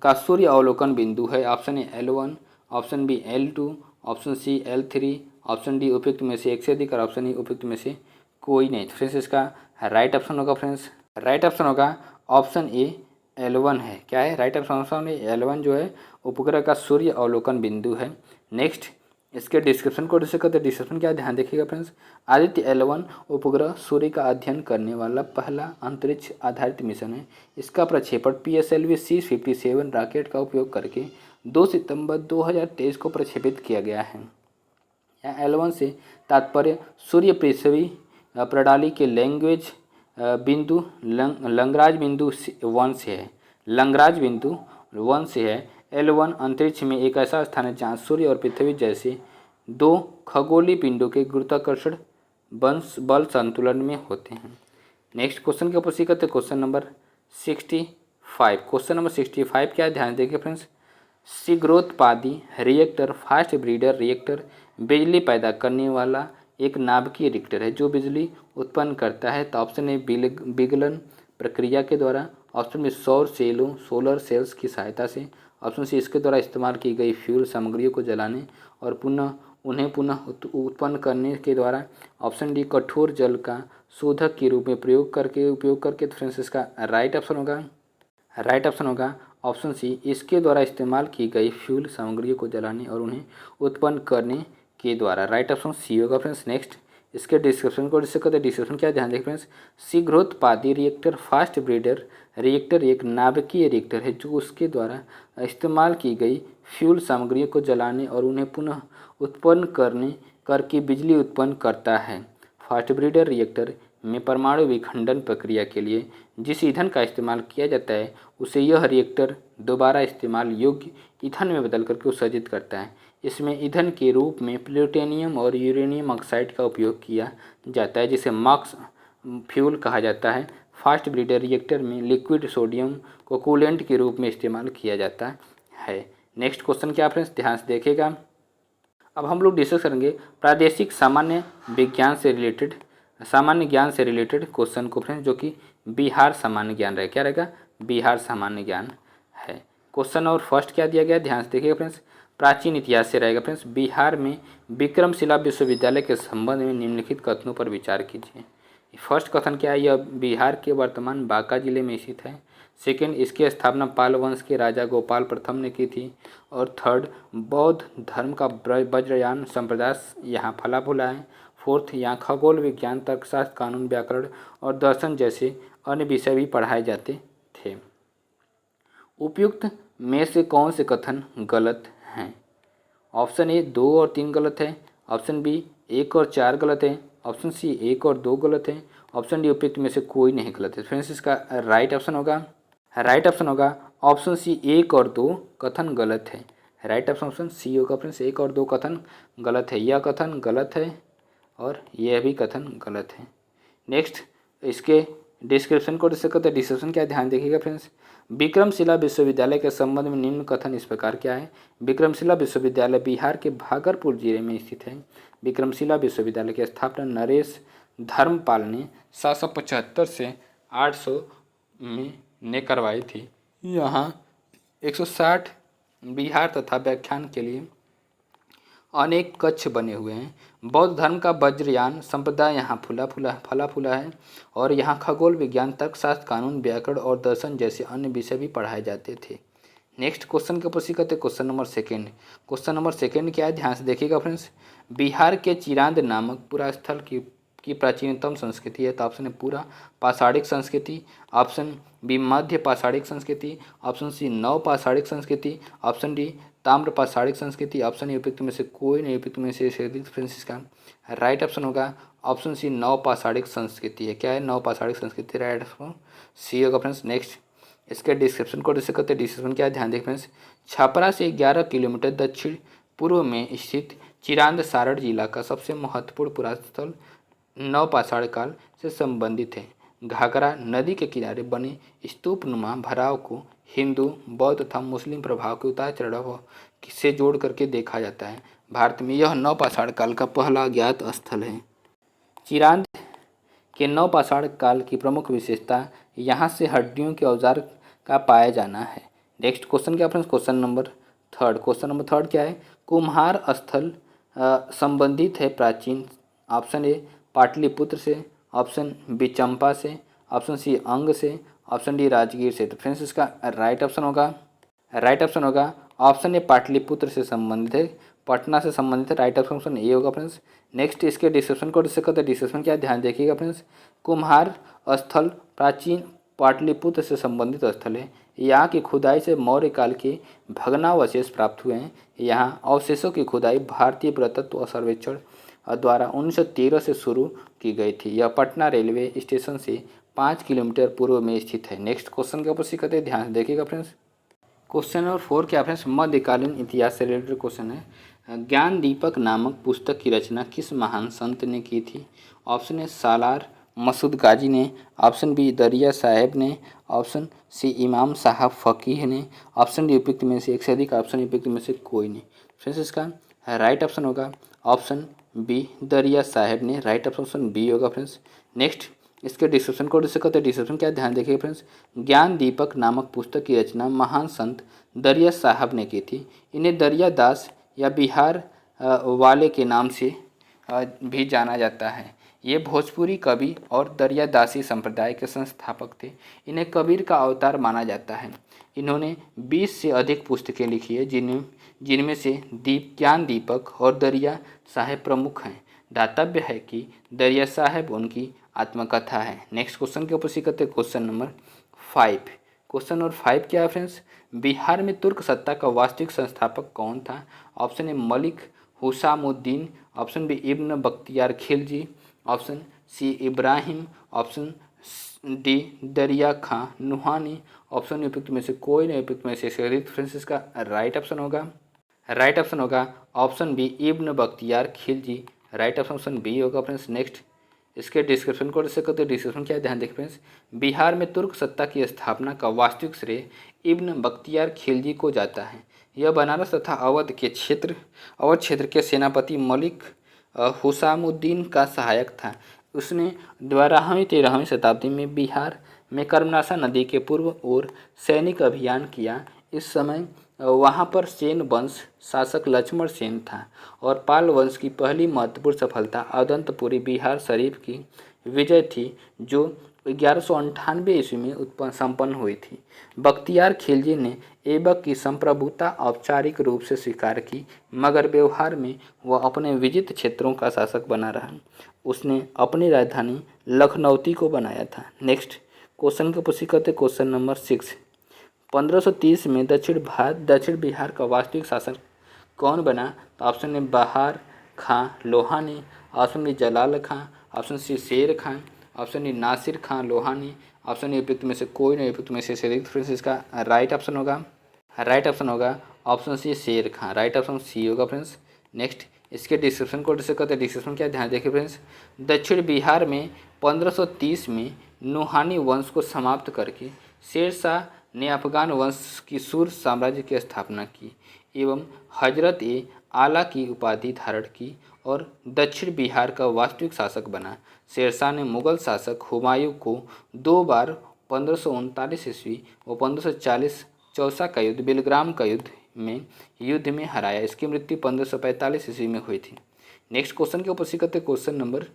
का सूर्य अवलोकन बिंदु है। Option A L1, option B L2, option C L3, option D उपयुक्त में से एक से अधिक और ऑप्शन ई उपयुक्त में से कोई नहीं। फ्रेंड्स इसका राइट ऑप्शन होगा फ्रेंड्स, राइट ऑप्शन होगा ऑप्शन ए L1 है। क्या है, राइट ऑप्शन L1 जो है उपग्रह का सूर्य अवलोकन बिंदु है। नेक्स्ट इसके डिस्क्रिप्शन को डिस्कस करते हैं। डिस्क्रिप्शन क्या ध्यान देखिएगा फ्रेंड्स। आदित्य L1 उपग्रह सूर्य का अध्ययन करने वाला पहला अंतरिक्ष आधारित मिशन है। इसका प्रक्षेपण PSLV C-57 रॉकेट का उपयोग करके 2 सितंबर 2023 को प्रक्षेपित किया गया है। यहाँ L1 से तात्पर्य सूर्य पृथ्वी प्रणाली के लैंग्वेज बिंदु लंगराज बिंदु 1 से है। लंगराज बिंदु 1 से है। L1 अंतरिक्ष में एक ऐसा स्थान है जहाँ सूर्य और पृथ्वी जैसे दो खगोलीय पिंडों के गुरुत्वाकर्षण बल संतुलन में होते हैं। नेक्स्ट क्वेश्चन के ऊपर करते हैं क्वेश्चन नंबर 65। क्वेश्चन नंबर 65 क्या है, ध्यान देखिए फ्रेंड्स। शीघ्रोत्पादी रिएक्टर फास्ट ब्रीडर रिएक्टर बिजली पैदा करने वाला एक नाभिकीय रिएक्टर है जो बिजली उत्पन्न करता है। तो ऑप्शन ए विगलन प्रक्रिया के द्वारा, ऑप्शन बी सोलर सेल्स की सहायता से, ऑप्शन सी इसके द्वारा इस्तेमाल की गई फ्यूल सामग्रियों को जलाने और उन्हें पुनः उत्पन्न करने के द्वारा। ऑप्शन डी कठोर जल का शोधक के रूप में उपयोग करके। तो फ्रेंड्स इसका राइट ऑप्शन होगा ऑप्शन सी इसके द्वारा इस्तेमाल की गई फ्यूल सामग्रियों को जलाने और उन्हें उत्पन्न करने के द्वारा। राइट ऑप्शन सी होगा फ्रेंड्स। नेक्स्ट इसके डिस्क्रिप्शन को डिस्कस करते हैं। डिस्क्रिप्शन क्या ध्यान देखें फ्रेंड्स। शीघ्रोत्पादी रिएक्टर फास्ट ब्रीडर रिएक्टर एक नाभिकीय रिएक्टर है जो उसके द्वारा इस्तेमाल की गई फ्यूल सामग्रियों को जलाने और उन्हें पुनः उत्पन्न करके बिजली उत्पन्न करता है। फास्ट ब्रीडर रिएक्टर में परमाणु विखंडन प्रक्रिया के लिए जिस ईंधन का इस्तेमाल किया जाता है उसे यह रिएक्टर दोबारा इस्तेमाल योग्य ईंधन में बदल करके उत्सर्जित करता है। इसमें ईंधन के रूप में प्लूटोनियम और यूरेनियम ऑक्साइड का उपयोग किया जाता है जिसे मॉक्स फ्यूल कहा जाता है। फास्ट ब्रीडर रिएक्टर में लिक्विड सोडियम को कूलेंट के रूप में इस्तेमाल किया जाता है। नेक्स्ट क्वेश्चन क्या फ्रेंड्स ध्यान से देखिएगा। अब हम लोग डिस्कस करेंगे प्रादेशिक सामान्य ज्ञान से रिलेटेड क्वेश्चन को फ्रेंड्स, जो कि बिहार सामान्य ज्ञान रहेगा। क्या रहेगा? बिहार सामान्य ज्ञान है क्वेश्चन। और फर्स्ट क्या दिया गया ध्यान से देखिएगा फ्रेंड्स। प्राचीन इतिहास से रहेगा फ्रेंड्स। बिहार में विक्रमशिला विश्वविद्यालय के संबंध में निम्नलिखित कथनों पर विचार कीजिए। फर्स्ट कथन क्या है? यह बिहार के वर्तमान बांका जिले में स्थित है। सेकेंड, इसकी स्थापना पाल वंश के राजा गोपाल प्रथम ने की थी। और थर्ड, बौद्ध धर्म का वज्रयान संप्रदाय यहाँ फला फूला है। फोर्थ, यहाँ खगोल विज्ञान तर्कशास्त्र कानून व्याकरण और दर्शन जैसे अन्य विषय भी पढ़ाए जाते थे। उपयुक्त में से कौन से कथन गलत हैं? ऑप्शन ए 2 और 3 गलत है। ऑप्शन बी 1 और 4 गलत है। ऑप्शन सी 1 और 2 गलत है। ऑप्शन डी उपयुक्त में से कोई नहीं गलत है। फ्रेंड्स इसका राइट ऑप्शन होगा ऑप्शन सी 1 और 2 कथन गलत है। राइट ऑप्शन सी होगा फ्रेंड्स। 1 और 2 कथन गलत है। यह कथन गलत है और यह भी कथन गलत है। नेक्स्ट इसके डिस्क्रिप्शन को डिस्कस करते हैं। डिस्क्रिप्शन क्या ध्यान देखिएगा फ्रेंड्स। विक्रमशिला विश्वविद्यालय के संबंध में निम्न कथन इस प्रकार क्या है? विक्रमशिला विश्वविद्यालय बिहार के भागलपुर जिले में स्थित है। विक्रमशिला विश्वविद्यालय की स्थापना नरेश धर्मपाल ने 775 से 800 में करवाई थी। यहाँ 160 बिहार तथा व्याख्यान के लिए अनेक कक्ष बने हुए हैं। बौद्ध धर्म का वज्रयान संप्रदाय यहाँ फला फूला है और यहाँ खगोल विज्ञान तर्कशास्त्र कानून व्याकरण और दर्शन जैसे अन्य विषय भी पढ़ाए जाते थे। नेक्स्ट क्वेश्चन के प्रश्न करते क्वेश्चन नंबर सेकेंड क्या है ध्यान से देखिएगा फ्रेंड्स। बिहार के चिरांद नामक पूरा स्थल की प्राचीनतम संस्कृति है। तो ऑप्शन है पूरा पाषाणिक संस्कृति। ऑप्शन बी मध्य पाषाणिक संस्कृति। ऑप्शन सी नव पाषाणिक संस्कृति। ऑप्शन डी ताम्र पाषाणिक संस्कृति। ऑप्शन ए उपयुक्त में से कोई नहीं। उपयुक्त में से फ्रेंड्स इसका राइट ऑप्शन होगा ऑप्शन सी नव पाषाणिक संस्कृति है। क्या है? नव पाषाणिक संस्कृति। राइट ऑप्शन सी होगा फ्रेंड्स। नेक्स्ट इसके डिस्क्रिप्शन को डिस्कस करते हैं। डिस्क्रिप्शन क्या है ध्यान देखें फ्रेंड्स। छपरा से 11 किलोमीटर दक्षिण पूर्व में स्थित चिरांद सारण जिला का सबसे महत्वपूर्ण पुरास्थल नवपाषाण काल से संबंधित है। घाघरा नदी के किनारे बने स्तूपनुमा भराव को हिंदू, बौद्ध तथा मुस्लिम प्रभाव के उतार चढ़ाव से जोड़ करके देखा जाता है। भारत में यह नवपाषाण काल का पहला ज्ञात स्थल है। चिरांद के नवपाषाण काल की प्रमुख विशेषता यहाँ से हड्डियों के औजार का पाया जाना है। नेक्स्ट क्वेश्चन क्या फ्रेंड्स? क्वेश्चन नंबर थर्ड क्या है? कुम्हार स्थल संबंधित है प्राचीन। ऑप्शन ए पाटलिपुत्र से। ऑप्शन बी चंपा से। ऑप्शन सी अंग से। ऑप्शन डी राजगीर से। तो फ्रेंड्स इसका राइट ऑप्शन होगा ऑप्शन ए पाटलिपुत्र से संबंधित है, पटना से संबंधित है। राइट ऑप्शन ए होगा फ्रेंड्स। नेक्स्ट इसके डिस्क्रिप्शन को डिस्कस करते हैं। डिस्क्रिप्शन क्या ध्यान देखिएगा फ्रेंड्स। कुम्हार स्थल प्राचीन पाटलिपुत्र से संबंधित स्थल है। यहाँ की खुदाई से मौर्य काल के भग्नावशेष प्राप्त हुए हैं। यहाँ अवशेषों की खुदाई भारतीय पुरातत्व सर्वेक्षण द्वारा 1913 से शुरू की गई थी। यह पटना रेलवे स्टेशन से 5 किलोमीटर पूर्व में स्थित है। नेक्स्ट क्वेश्चन का प्रश्न करते हैं, ध्यान से देखिएगा फ्रेंड्स। क्वेश्चन नंबर 4 क्या फ्रेंड्स? मध्यकालीन इतिहास से रिलेटेड क्वेश्चन है। ज्ञान दीपक नामक पुस्तक की रचना किस महान संत ने की थी? ऑप्शन ए सालार मसूद गाजी ने। ऑप्शन बी दरिया साहेब ने। ऑप्शन सी इमाम साहब फ़कीह ने। ऑप्शन डी उपयुक्त में से एक से अधिक। ऑप्शन उपयुक्त में से कोई नहीं। फ्रेंड्स इसका राइट ऑप्शन होगा ऑप्शन बी दरिया साहेब ने। राइट ऑप्शन बी होगा फ्रेंड्स। नेक्स्ट इसके डिस्क्रिप्शन को डिस्कस करते हैं। डिस्क्रिप्शन क्या है, ध्यान देखिए फ्रेंड्स। ज्ञान दीपक नामक पुस्तक की रचना महान संत दरिया साहब ने की थी। इन्हें दरिया दास या बिहार वाले के नाम से भी जाना जाता है। ये भोजपुरी कवि और दरियादासी संप्रदाय के संस्थापक थे। इन्हें कबीर का अवतार माना जाता है। इन्होंने 20 से अधिक पुस्तकें लिखी है, जिनमें से ज्ञान दीपक और दरिया साहब प्रमुख हैं। दातव्य है कि दरिया साहब उनकी आत्मकथा है। नेक्स्ट क्वेश्चन के ऊपर सीखते हैं, क्वेश्चन नंबर 5। क्वेश्चन नंबर 5 क्या है फ्रेंड्स, बिहार में तुर्क सत्ता का वास्तविक संस्थापक कौन था? Option A Malik Husamuddin, option B Ibn Bakhtiyar Khilji, option C Ibrahim, option D Dariya Khan Nuhani, option उपयुक्त में से कोई नहीं, उपयुक्त में से फ्रेंड्स इसका राइट ऑप्शन होगा option B Ibn Bakhtiyar Khilji. Right option B होगा फ्रेंड्स। नेक्स्ट इसके डिस्क्रिप्शन को डिस्कस करते हैं। डिस्क्रिप्शन क्या है, ध्यान देखें फ्रेंड्स। बिहार में तुर्क सत्ता की स्थापना का वास्तविक श्रेय इब्न बख्तियार खिलजी को जाता है। यह बनारस तथा अवध क्षेत्र के सेनापति मलिक हुसामुद्दीन का सहायक था। उसने 12वीं-13वीं शताब्दी में बिहार में कर्मनाशा नदी के पूर्व ओर सैनिक अभियान किया। इस समय वहाँ पर सेन वंश शासक लक्ष्मण सेन था और पाल वंश की पहली महत्वपूर्ण सफलता अदंतपुरी बिहार शरीफ की विजय थी, जो 1198 ईस्वी में संपन्न हुई थी। बख्तियार खिलजी ने ऐबक की संप्रभुता औपचारिक रूप से स्वीकार की, मगर व्यवहार में वह अपने विजित क्षेत्रों का शासक बना रहा। उसने अपनी राजधानी लखनौती को बनाया था। नेक्स्ट क्वेश्चन के पुष्टि करते क्वेश्चन नंबर 6। 1530 में दक्षिण बिहार का वास्तविक शासक कौन बना? तो option A Bahar Khan Lohani, option B Jalal Khan, option C Sher Khan, option D Nasir Khan Lohani, option ए उपयुक्त में से कोई नहीं, उपयुक्त में से फ्रेंड्स इसका राइट ऑप्शन होगा ऑप्शन सी शेर खां। राइट ऑप्शन सी होगा फ्रेंड्स। नेक्स्ट इसके डिस्क्रिप्शन को डिस्कस करते हैं। डिस्क्रिप्शन क्या, ध्यान देखिए फ्रेंड्स। दक्षिण बिहार में 1530 में नुहानी वंश को समाप्त करके शेरशाह ने अफगान वंश की सूर साम्राज्य की स्थापना की एवं हजरत ए आला की उपाधि धारण की और दक्षिण बिहार का वास्तविक शासक बना। शेरशाह ने मुगल शासक हुमायूं को 2 बार 1539 ईस्वी व 1540 चौसा का युद्ध बेलग्राम का युद्ध में हराया। इसकी मृत्यु 1545 ईस्वी में हुई थी। नेक्स्ट क्वेश्चन के ऊपर सीखते क्वेश्चन नंबर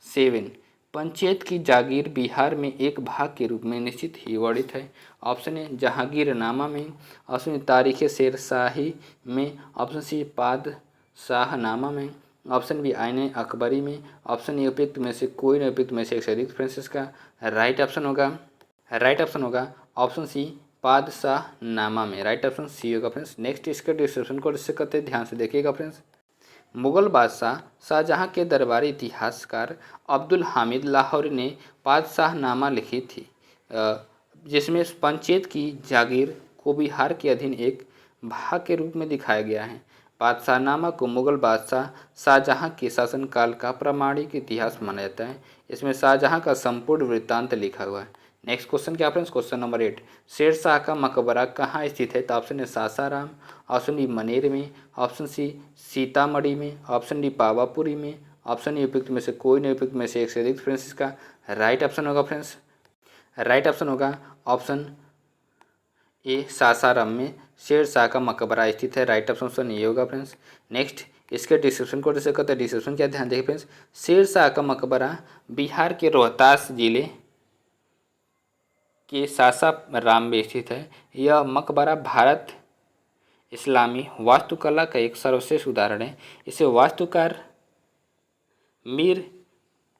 7। पंचायत की जागीर बिहार में एक भाग के रूप में निश्चित ही वर्णित है। ऑप्शन ए जहांगीरनामा में, ऑप्शन तारीख शेर शाही में, ऑप्शन सी पादशाहनामा में, ऑप्शन बी आईने अकबरी में, ऑप्शन ए उपयुक्त में से कोई नहीं, उपयुक्त में से एक अधिक। फ्रेंड्स इसका राइट ऑप्शन होगा ऑप्शन सी पादशाहनामा में। राइट ऑप्शन सी होगा फ्रेंड्स। नेक्स्ट इसके डिस्क्रिप्शन को डिस्कस करते हैं, ध्यान से देखिएगा फ्रेंड्स। मुगल बादशाह शाहजहां के दरबारी इतिहासकार अब्दुल हामिद लाहौरी ने पादशाहनामा लिखी थी, जिसमें पंचायत की जागीर को बिहार के अधीन एक भाग के रूप में दिखाया गया है। पादशाहनामा को मुगल बादशाह शाहजहां के शासनकाल का प्रामाणिक इतिहास माना जाता है। इसमें शाहजहां का संपूर्ण वृत्तांत लिखा हुआ है। नेक्स्ट क्वेश्चन क्या friends, question number 8। Sher Shah का मकबरा कहाँ स्थित है? तो ऑप्शन ए सासाराम, ऑप्शन डी मनेर में, ऑप्शन सी सीतामढ़ी में, ऑप्शन डी पावापुरी में, ऑप्शन ए उपयुक्त में से कोई नहीं, उपयुक्त में से एक से अधिक। फ्रेंड्स इसका राइट ऑप्शन होगा फ्रेंड्स। राइट ऑप्शन होगा ऑप्शन ए सासाराम में शेर शाह का मकबरा स्थित है। राइट ऑप्शन ये होगा फ्रेंड्स। नेक्स्ट इसके डिस्क्रिप्शन को डिस्कस करते हैं। डिस्क्रिप्शन क्या, ध्यान देखिए फ्रेंड्स। शेर शाह का मकबरा बिहार के रोहतास जिले के सासाराम में स्थित है। यह मकबरा भारत इस्लामी वास्तुकला का एक सर्वश्रेष्ठ उदाहरण है। इसे वास्तुकार मीर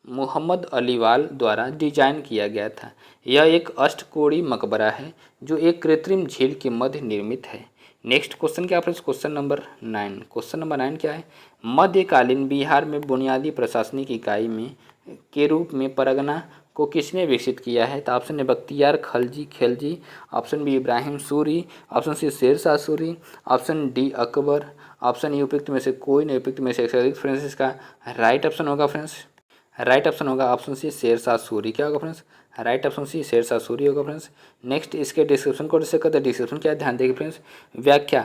मोहम्मद अलीवाल द्वारा डिजाइन किया गया था। यह एक अष्टकोणीय मकबरा है जो एक कृत्रिम झील के मध्य निर्मित है। नेक्स्ट क्वेश्चन क्या friends, question number 9। Question number 9 क्या है? मध्यकालीन बिहार में बुनियादी प्रशासनिक इकाई के रूप में परगना को किसने विकसित किया है? तो option A Bakhtiyar Khilji, option B Ibrahim Suri, option C Sher Shah Suri, option D Akbar, option E उपयुक्त में से कोई नहीं, उपयुक्त में से एक से अधिक। फ्रेंड्स इसका राइट ऑप्शन होगा फ्रेंड्स। राइट ऑप्शन होगा ऑप्शन सी शेरशाह सूरी। क्या होगा friends? Right option C Sher Shah Suri होगा फ्रेंड्स। नेक्स्ट इसके डिस्क्रिप्शन को डिस्कस करते हैं। डिस्क्रिप्शन क्या है ध्यान देंगे फ्रेंड्स। व्याख्या,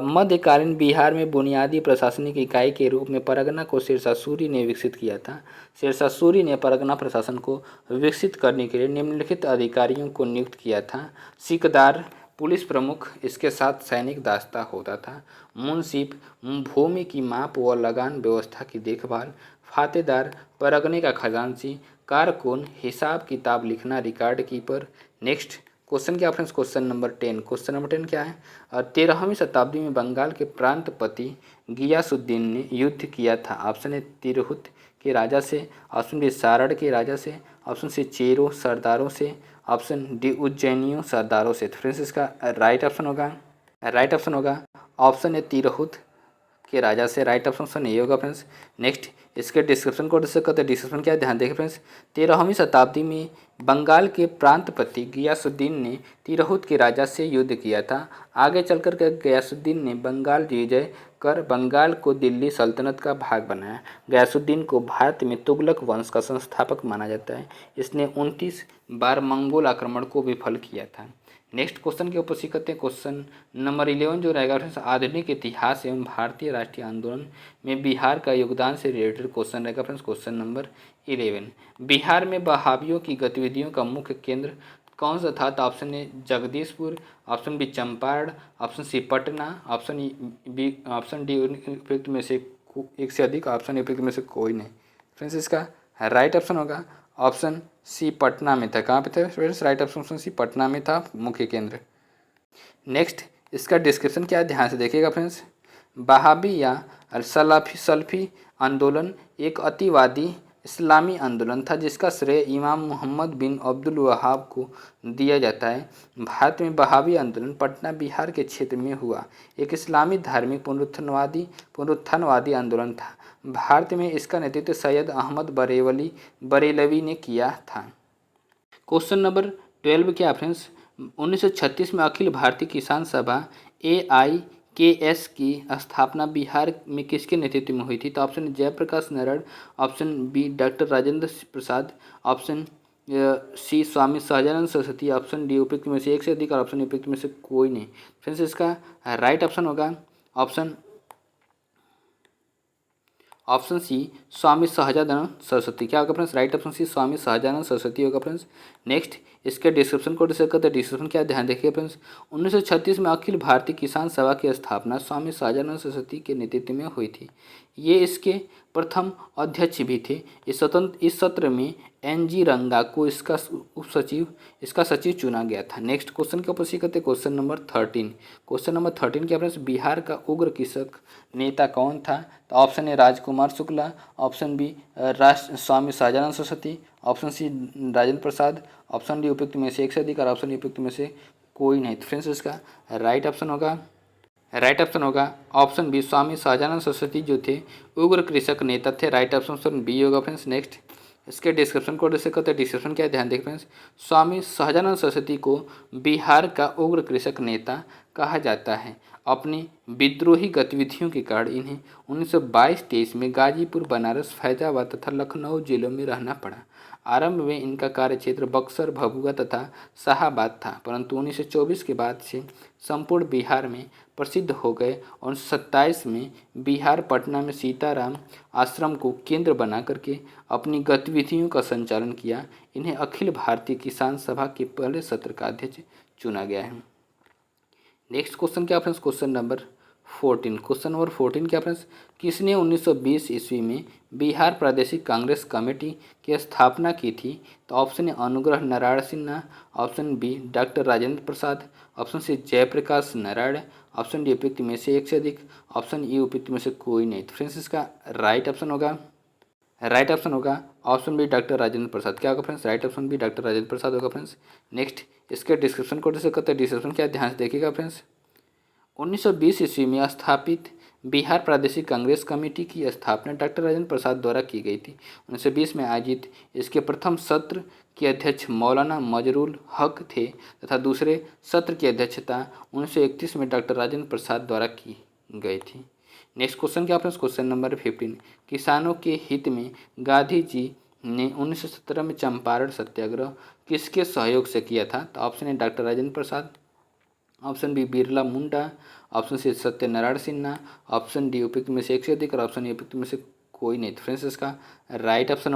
मध्यकालीन बिहार में बुनियादी प्रशासनिक इकाई के रूप में परगना को शेरशाह सूरी ने विकसित किया था। शेरशाह सूरी ने परगना प्रशासन को विकसित करने के लिए निम्नलिखित अधिकारियों को नियुक्त किया था। सिकदार पुलिस प्रमुख, इसके साथ सैनिक दास्ता होता था। मुंसिफ, भूमि की माप व लगान व्यवस्था की देखभाल। खातेदार, परगने का खजांची। कारकुन, हिसाब किताब लिखना, रिकॉर्ड कीपर। नेक्स्ट क्वेश्चन क्या friends? Question number 10। Question number 10 क्या है? 13वीं शताब्दी में बंगाल के प्रांतपति गियासुद्दीन ने युद्ध किया था। ऑप्शन ए तिरहुत के राजा से, ऑप्शन बी सारण के राजा से, ऑप्शन सी चेरो सरदारों से, ऑप्शन डी उज्जैनियों सरदारों से। तो फ्रेंड्स इसका राइट ऑप्शन होगा ऑप्शन ए तिरहुत के राजा से। राइट ऑप्शन ये होगा फ्रेंड्स। नेक्स्ट इसके डिस्क्रिप्शन को डिस्कस करते हैं। डिस्क्रिप्शन क्या है ध्यान देखें फ्रेंड्स। 13वीं शताब्दी में बंगाल के प्रांतपति गियासुद्दीन ने तिरहुत के राजा से युद्ध किया था। आगे चलकर के गियासुद्दीन ने बंगाल विजय कर बंगाल को दिल्ली सल्तनत का भाग बनाया। गियासुद्दीन को भारत में तुगलक वंश का संस्थापक माना जाता है। इसने 29 बार मंगोल आक्रमण को विफल किया था। नेक्स्ट क्वेश्चन के ऊपर सीखते हैं। क्वेश्चन नंबर 11 जो रहेगा फ्रेंड्स, आधुनिक इतिहास एवं भारतीय राष्ट्रीय आंदोलन में बिहार का योगदान से रिलेटेड क्वेश्चन रहेगा फ्रेंड्स। क्वेश्चन नंबर 11, बिहार में बहावियों की गतिविधियों का मुख्य केंद्र कौन सा था? तो option A Jagdishpur, option B Champaran, option C Patna, option D उपयुक्त में से एक से अधिक, ऑप्शन उपयुक्त में से कोई नहीं। फ्रेंड्स इसका राइट ऑप्शन होगा ऑप्शन सी पटना में था। कहाँ पे था friends? Right option C Patna में था मुख्य केंद्र। नेक्स्ट इसका डिस्क्रिप्शन क्या है ध्यान से देखिएगा फ्रेंड्स। बहावी या सलफ़ी आंदोलन एक अतिवादी इस्लामी आंदोलन था जिसका श्रेय इमाम मोहम्मद बिन अब्दुल वहाब को दिया जाता है। भारत में बहावी आंदोलन पटना बिहार के क्षेत्र में हुआ एक इस्लामी धार्मिक पुनरुत्थानवादी आंदोलन था। भारत में इसका नेतृत्व सैयद अहमद बरेलवी ने किया था। क्वेश्चन नंबर 12 क्या फ्रेंड्स? 1936 में अखिल भारतीय किसान सभा AIKS की स्थापना बिहार में किसके नेतृत्व में हुई थी? तो option Jayaprakash Narayan, option B doctor Rajendra Prasad, option C Swami Sahajanand Saraswati, option D उपयुक्त में से एक से अधिक और ऑप्शन उपयुक्त में से कोई नहीं। फ्रेंड्स इसका राइट ऑप्शन होगा ऑप्शन सी स्वामी सहजानंद सरस्वती। क्या होगा friends? Right option C Swami Sahajanand Saraswati होगा फ्रेंड्स। नेक्स्ट इसके डिस्क्रिप्शन को डिस्कस करते हैं। डिस्क्रिप्शन क्या ध्यान देखिए फ्रेंड्स। 1936 में अखिल भारतीय किसान सभा की स्थापना स्वामी सहजानंद सरस्वती के नेतृत्व में हुई थी। ये इसके प्रथम अध्यक्ष भी थे। इस सत्र में NG रंगा को इसका सचिव चुना गया था। नेक्स्ट क्वेश्चन के ऊपर सीखते क्वेश्चन नंबर 13। क्वेश्चन नंबर 13 क्या फ्रेंड्स? बिहार का उग्र कृषक नेता कौन था? तो option A Rajkumar Shukla, option B Swami Sahajanand Saraswati, option C Rajendra Prasad, option D उपयुक्त में से एक से अधिक और ऑप्शन उपयुक्त में से कोई नहीं। तो फ्रेंड्स इसका राइट ऑप्शन होगा ऑप्शन बी स्वामी सहजानंद सरस्वती जो थे उग्र कृषक नेता थे। राइट ऑप्शन बी होगा फ्रेंड्स। नेक्स्ट इसके डिस्क्रिप्शन को डिस्कस करते हैं। डिस्क्रिप्शन क्या है ध्यान देखें फ्रेंड्स। स्वामी सहजानंद सरस्वती को बिहार का उग्र कृषक नेता कहा जाता है। अपनी विद्रोही गतिविधियों के कारण इन्हें 1922-23 में गाजीपुर, बनारस, फैजाबाद तथा लखनऊ जिलों में रहना पड़ा। आरंभ में इनका कार्यक्षेत्र बक्सर, भभुआ तथा शाहाबाद था, परंतु 1924 के बाद से संपूर्ण बिहार में प्रसिद्ध हो गए। 1927 में बिहार पटना में सीताराम आश्रम को केंद्र बना करके अपनी गतिविधियों का संचालन किया। इन्हें अखिल भारतीय किसान सभा के पहले सत्र का अध्यक्ष चुना गया है। नेक्स्ट क्वेश्चन क्या friends? Question number 14। Question number 14 क्या फ्रेंड्स? किसने 1920 ईस्वी में बिहार प्रादेशिक कांग्रेस कमेटी की स्थापना की थी? तो option A Anugrah Narayan Sinha, option B doctor Rajendra Prasad, option C Jayaprakash Narayan, option D उपयुक्त में से एक से अधिक, ऑप्शन ई उपयुक्त में से कोई नहीं। तो फ्रेंड्स इसका राइट ऑप्शन होगा option B doctor Rajendra Prasad. क्या होगा friends? Right option B doctor Rajendra Prasad होगा फ्रेंड्स। नेक्स्ट इसके डिस्क्रिप्शन को डिस्कस करते हैं। डिस्क्रिप्शन क्या ध्यान से देखिएगा फ्रेंड्स। 1920 ईस्वी में स्थापित बिहार प्रादेशिक कांग्रेस कमेटी की स्थापना डॉक्टर राजेंद्र प्रसाद द्वारा की गई थी। 1920 में आयोजित इसके प्रथम सत्र के अध्यक्ष मौलाना मजरुल हक थे तथा दूसरे सत्र की अध्यक्षता 1931 में डॉक्टर राजेंद्र प्रसाद द्वारा की गई थी। नेक्स्ट क्वेश्चन क्या फ्रेंड्स? Question number 15। किसानों के हित में गांधी जी ने 1917 में चंपारण सत्याग्रह किसके सहयोग से किया था? तो option A doctor Rajendra Prasad, option B Birla Munda, option C Satyanarayan Sinha, option D उपयुक्त में से एक से अधिक और ऑप्शन ए उपयुक्त में से कोई नहीं। तो फ्रेंड्स इसका राइट ऑप्शन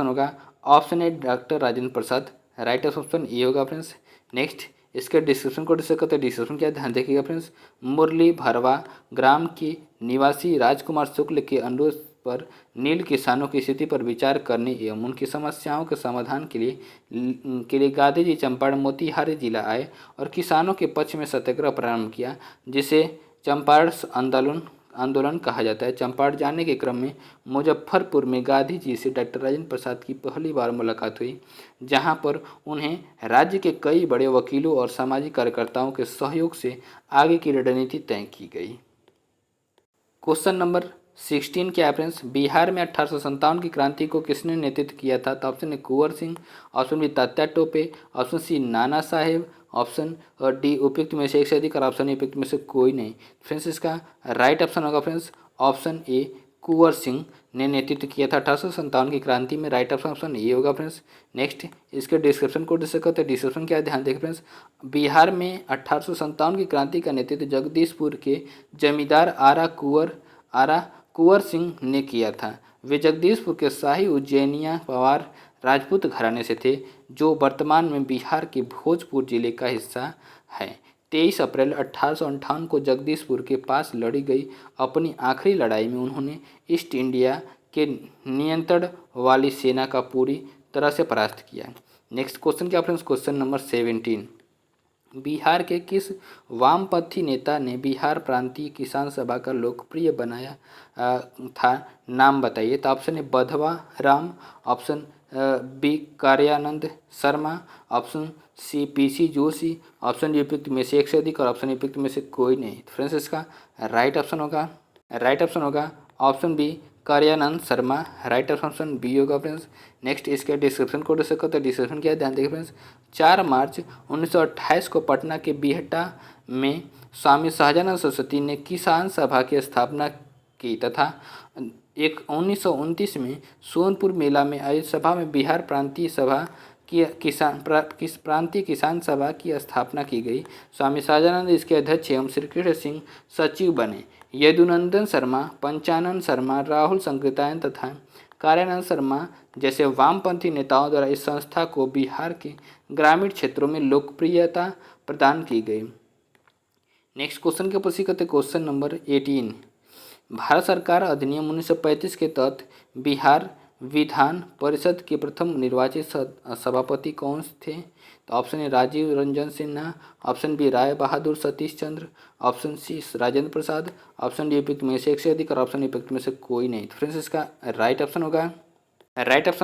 होगा option A doctor Rajendra Prasad. Right option a होगा फ्रेंड्स। नेक्स्ट इसके डिस्क्रिप्शन को डिस्कस करते हैं। डिस्क्रिप्शन क्या ध्यान देखिएगा फ्रेंड्स। मुरली भरवा ग्राम के निवासी राजकुमार शुक्ल के अनुरोध पर नील किसानों की स्थिति पर विचार करने एवं उनकी समस्याओं के समाधान के लिए गांधी जी चंपारण मोतिहारी जिला आए और किसानों के पक्ष में सत्याग्रह प्रारंभ किया, जिसे चंपारण आंदोलन कहा जाता है। चंपारण जाने के क्रम में मुजफ्फरपुर में गांधी जी से डॉक्टर राजेंद्र प्रसाद की पहली बार मुलाकात हुई, जहां पर उन्हें राज्य के कई बड़े वकीलों और सामाजिक कार्यकर्ताओं के सहयोग से आगे की रणनीति तय की गई। क्वेश्चन नंबर 16 क्या है फ्रेंड्स? बिहार में 1857 की क्रांति को किसने नेतृत्व किया था? तो option A Kunwar Singh, option B Tatya Tope, option C Nana Saheb, option D उपयुक्त में से एक से अधिक और ऑप्शन उपयुक्त में से कोई नहीं। फ्रेंड्स इसका राइट ऑप्शन होगा friends option A Kunwar Singh ने नेतृत्व किया था 1857 की क्रांति में। राइट ऑप्शन ये होगा फ्रेंड्स। नेक्स्ट इसके डिस्क्रिप्शन को डिस्कस करते हैं। डिस्क्रिप्शन क्या है ध्यान देखें फ्रेंड्स। बिहार में 1857 की क्रांति का नेतृत्व जगदीशपुर के जमींदार आरा कुंवर सिंह ने किया था। वे जगदीशपुर के शाही उज्जैनिया पवार राजपूत घराने से थे, जो वर्तमान में बिहार के भोजपुर जिले का हिस्सा है। 23 अप्रैल 1858 को जगदीशपुर के पास लड़ी गई अपनी आखिरी लड़ाई में उन्होंने ईस्ट इंडिया के नियंत्रण वाली सेना का पूरी तरह से परास्त किया। नेक्स्ट क्वेश्चन क्या फ्रेंड्स? Question number 17। बिहार के किस वामपंथी नेता ने बिहार प्रांतीय किसान सभा का लोकप्रिय बनाया था? नाम बताइए। तो option A Badhwa Ram, option B Karyanand Sharma, option C PC Joshi, option D उपयुक्त में से एक से अधिक और ऑप्शन उपयुक्त में से कोई नहीं। फ्रेंड्स इसका राइट ऑप्शन होगा option B Karyanand Sharma. Right option B होगा फ्रेंड्स। नेक्स्ट इसके डिस्क्रिप्शन को डिस्कस करते हैं। डिस्क्रिप्शन क्या है ध्यान देखिए फ्रेंड्स। 4 मार्च 1928 को पटना के बिहटा में स्वामी सहजानंद सरस्वती ने किसान सभा की स्थापना की तथा 1929 में सोनपुर मेला में आयोजित सभा में बिहार प्रांतीय सभा की प्रांतीय किसान सभा की स्थापना की गई। स्वामी सहजानंद इसके अध्यक्ष एवं श्री कृष्ण सिंह सचिव बने। यदुनंदन शर्मा, पंचानन शर्मा, राहुल संकृतायन तथा कार्यानंद शर्मा जैसे वामपंथी नेताओं द्वारा इस संस्था को बिहार के ग्रामीण क्षेत्रों में लोकप्रियता प्रदान की गई। नेक्स्ट क्वेश्चन के प्रश्न करते क्वेश्चन नंबर 18। भारत सरकार अधिनियम 1935 के तहत बिहार विधान परिषद के प्रथम निर्वाचित सभापति कौन थे? तो option A Rajiv Ranjan Sinha, option B Rai Bahadur Satish Chandra, option C Rajendra Prasad, option D उपयुक्त में से एक से अधिक और ऑप्शन उपयुक्त में से कोई नहीं। तो फ्रेंड्स इसका राइट ऑप्शन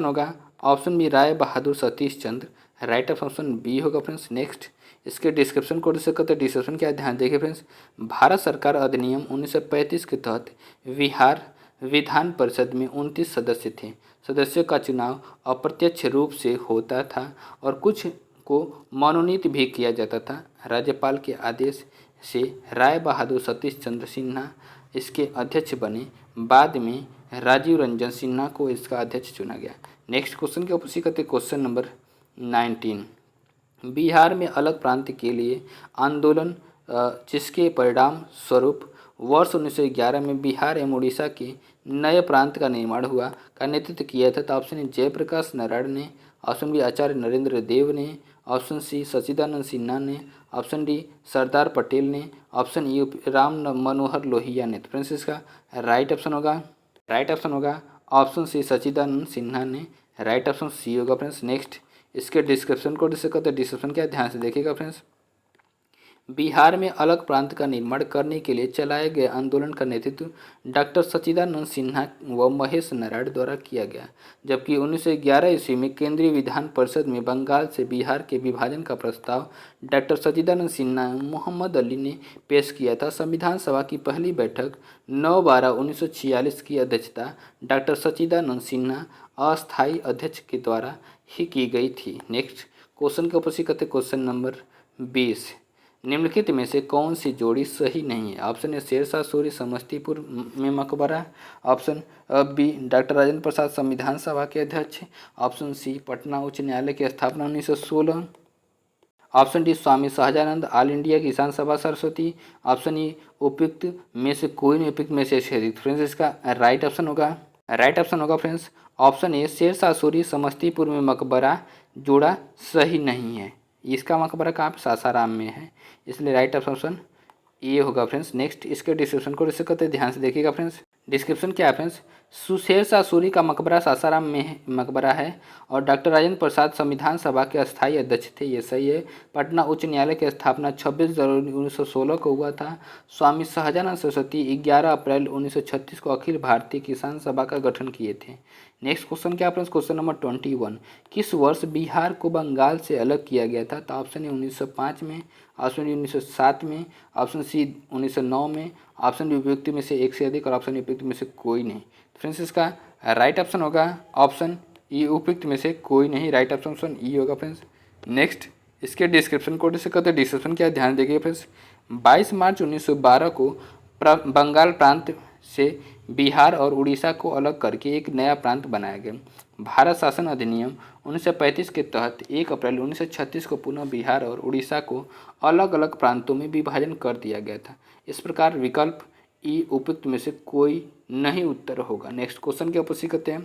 होगा ऑप्शन बी राय बहादुर सतीश चंद्र। राइट ऑप्शन बी होगा फ्रेंड्स। नेक्स्ट इसके डिस्क्रिप्शन को डिस्कस करते हैं। डिस्क्रिप्शन क्या है ध्यान देखिए फ्रेंड्स। भारत सरकार अधिनियम 1935 के तहत बिहार विधान परिषद में 29 सदस्य थे। सदस्यों का चुनाव अप्रत्यक्ष रूप से होता था और कुछ को मनोनीत भी किया जाता था। राज्यपाल के आदेश से राय बहादुर सतीश चंद्र सिन्हा इसके अध्यक्ष बने। बाद में राजीव रंजन सिन्हा को इसका अध्यक्ष चुना गया। नेक्स्ट क्वेश्चन के ऊपर करते क्वेश्चन नंबर 19। बिहार में अलग प्रांत के लिए आंदोलन जिसके परिणाम स्वरूप वर्ष 1911 में बिहार एवं उड़ीसा के नए प्रांत का निर्माण हुआ का नेतृत्व किया था। तो ऑप्शन ए जयप्रकाश नारायण ने, ऑप्शन बी आचार्य नरेंद्र देव ने, ऑप्शन सी सच्चिदानंद सिन्हा ने, ऑप्शन डी सरदार पटेल ने, ऑप्शन ई राम मनोहर लोहिया ने। तो फ्रेंड्स इसका राइट ऑप्शन होगा ऑप्शन सी सच्चिदानंद सिन्हा ने। राइट ऑप्शन सी होगा फ्रेंड्स। नेक्स्ट इसके डिस्क्रिप्शन को डिस्कस करते हैं। डिस्क्रिप्शन क्या ध्यान से देखिएगा फ्रेंड्स। बिहार में अलग प्रांत का निर्माण करने के लिए चलाए गए आंदोलन का नेतृत्व डॉक्टर सच्चिदानंद सिन्हा व महेश नारायण द्वारा किया गया, जबकि 1911 ईस्वी में केंद्रीय विधान परिषद में बंगाल से बिहार के विभाजन का प्रस्ताव डॉक्टर सच्चिदानंद सिन्हा मोहम्मद अली ने पेश किया था। संविधान सभा की पहली बैठक 9/12/1946 की अध्यक्षता डॉक्टर सच्चिदानंद सिन्हा अस्थायी अध्यक्ष के द्वारा ही की गई थी। नेक्स्ट क्वेश्चन के ऊपर करते क्वेश्चन नंबर 20। निम्नलिखित में से कौन सी जोड़ी सही नहीं है? ऑप्शन ए शेरशाह सूरी समस्तीपुर में मकबरा, ऑप्शन बी डॉक्टर राजेंद्र प्रसाद संविधान सभा के अध्यक्ष, ऑप्शन सी पटना उच्च न्यायालय की स्थापना 1916, option D Swami Sahajanand all India किसान सभा सरस्वती, ऑप्शन ई उपयुक्त में से कोई नहीं, उपयुक्त में से छेदित। फ्रेंड्स इसका राइट ऑप्शन होगा friends option A Sher Shah Suri Samastipur में मकबरा जोड़ा सही नहीं है। इसका मकबरा कहाँ पे? सासाराम में है, इसलिए राइट ऑप्शन ये होगा फ्रेंड्स। नेक्स्ट इसके डिस्क्रिप्शन को इसे कहते हैं, ध्यान से देखिएगा फ्रेंड्स। डिस्क्रिप्शन क्या है फ्रेंड्स? शेरशाह सूरी का मकबरा सासाराम में मकबरा है और डॉक्टर राजेंद्र प्रसाद संविधान सभा के अस्थायी अध्यक्ष थे, ये सही है। पटना उच्च न्यायालय की स्थापना 26 जनवरी 1916 को हुआ था। स्वामी सहजानंद सरस्वती 11 अप्रैल 1936 को अखिल भारतीय किसान सभा का गठन किए थे। नेक्स्ट क्वेश्चन क्या फ्रेंड्स? क्वेश्चन नंबर 21, किस वर्ष बिहार को बंगाल से अलग किया गया था? तो ऑप्शन ए 1905 में, ऑप्शन डी 1907 में, ऑप्शन सी 1909 में, ऑप्शन डी उपयुक्त में से एक से अधिक और ऑप्शन डी उपयुक्त में से कोई नहीं। फ्रेंड्स इसका राइट ऑप्शन होगा ऑप्शन ई उपयुक्त में से कोई नहीं, राइट ऑप्शन ई होगा फ्रेंड्स। नेक्स्ट इसके डिस्क्रिप्शन कोड से कहते हैं, डिस्क्रिप्शन क्या ध्यान देखिए फ्रेंड्स। 22 मार्च 1912 को बंगाल प्रांत से बिहार और उड़ीसा को अलग करके एक नया प्रांत बनाया गया। भारत शासन अधिनियम 1935 के तहत 1 अप्रैल 1936 को पुनः बिहार और उड़ीसा को अलग अलग प्रांतों में विभाजन कर दिया गया था। इस प्रकार विकल्प ई उपयुक्त में से कोई नहीं उत्तर होगा। नेक्स्ट क्वेश्चन के ऊपर सीखते हैं।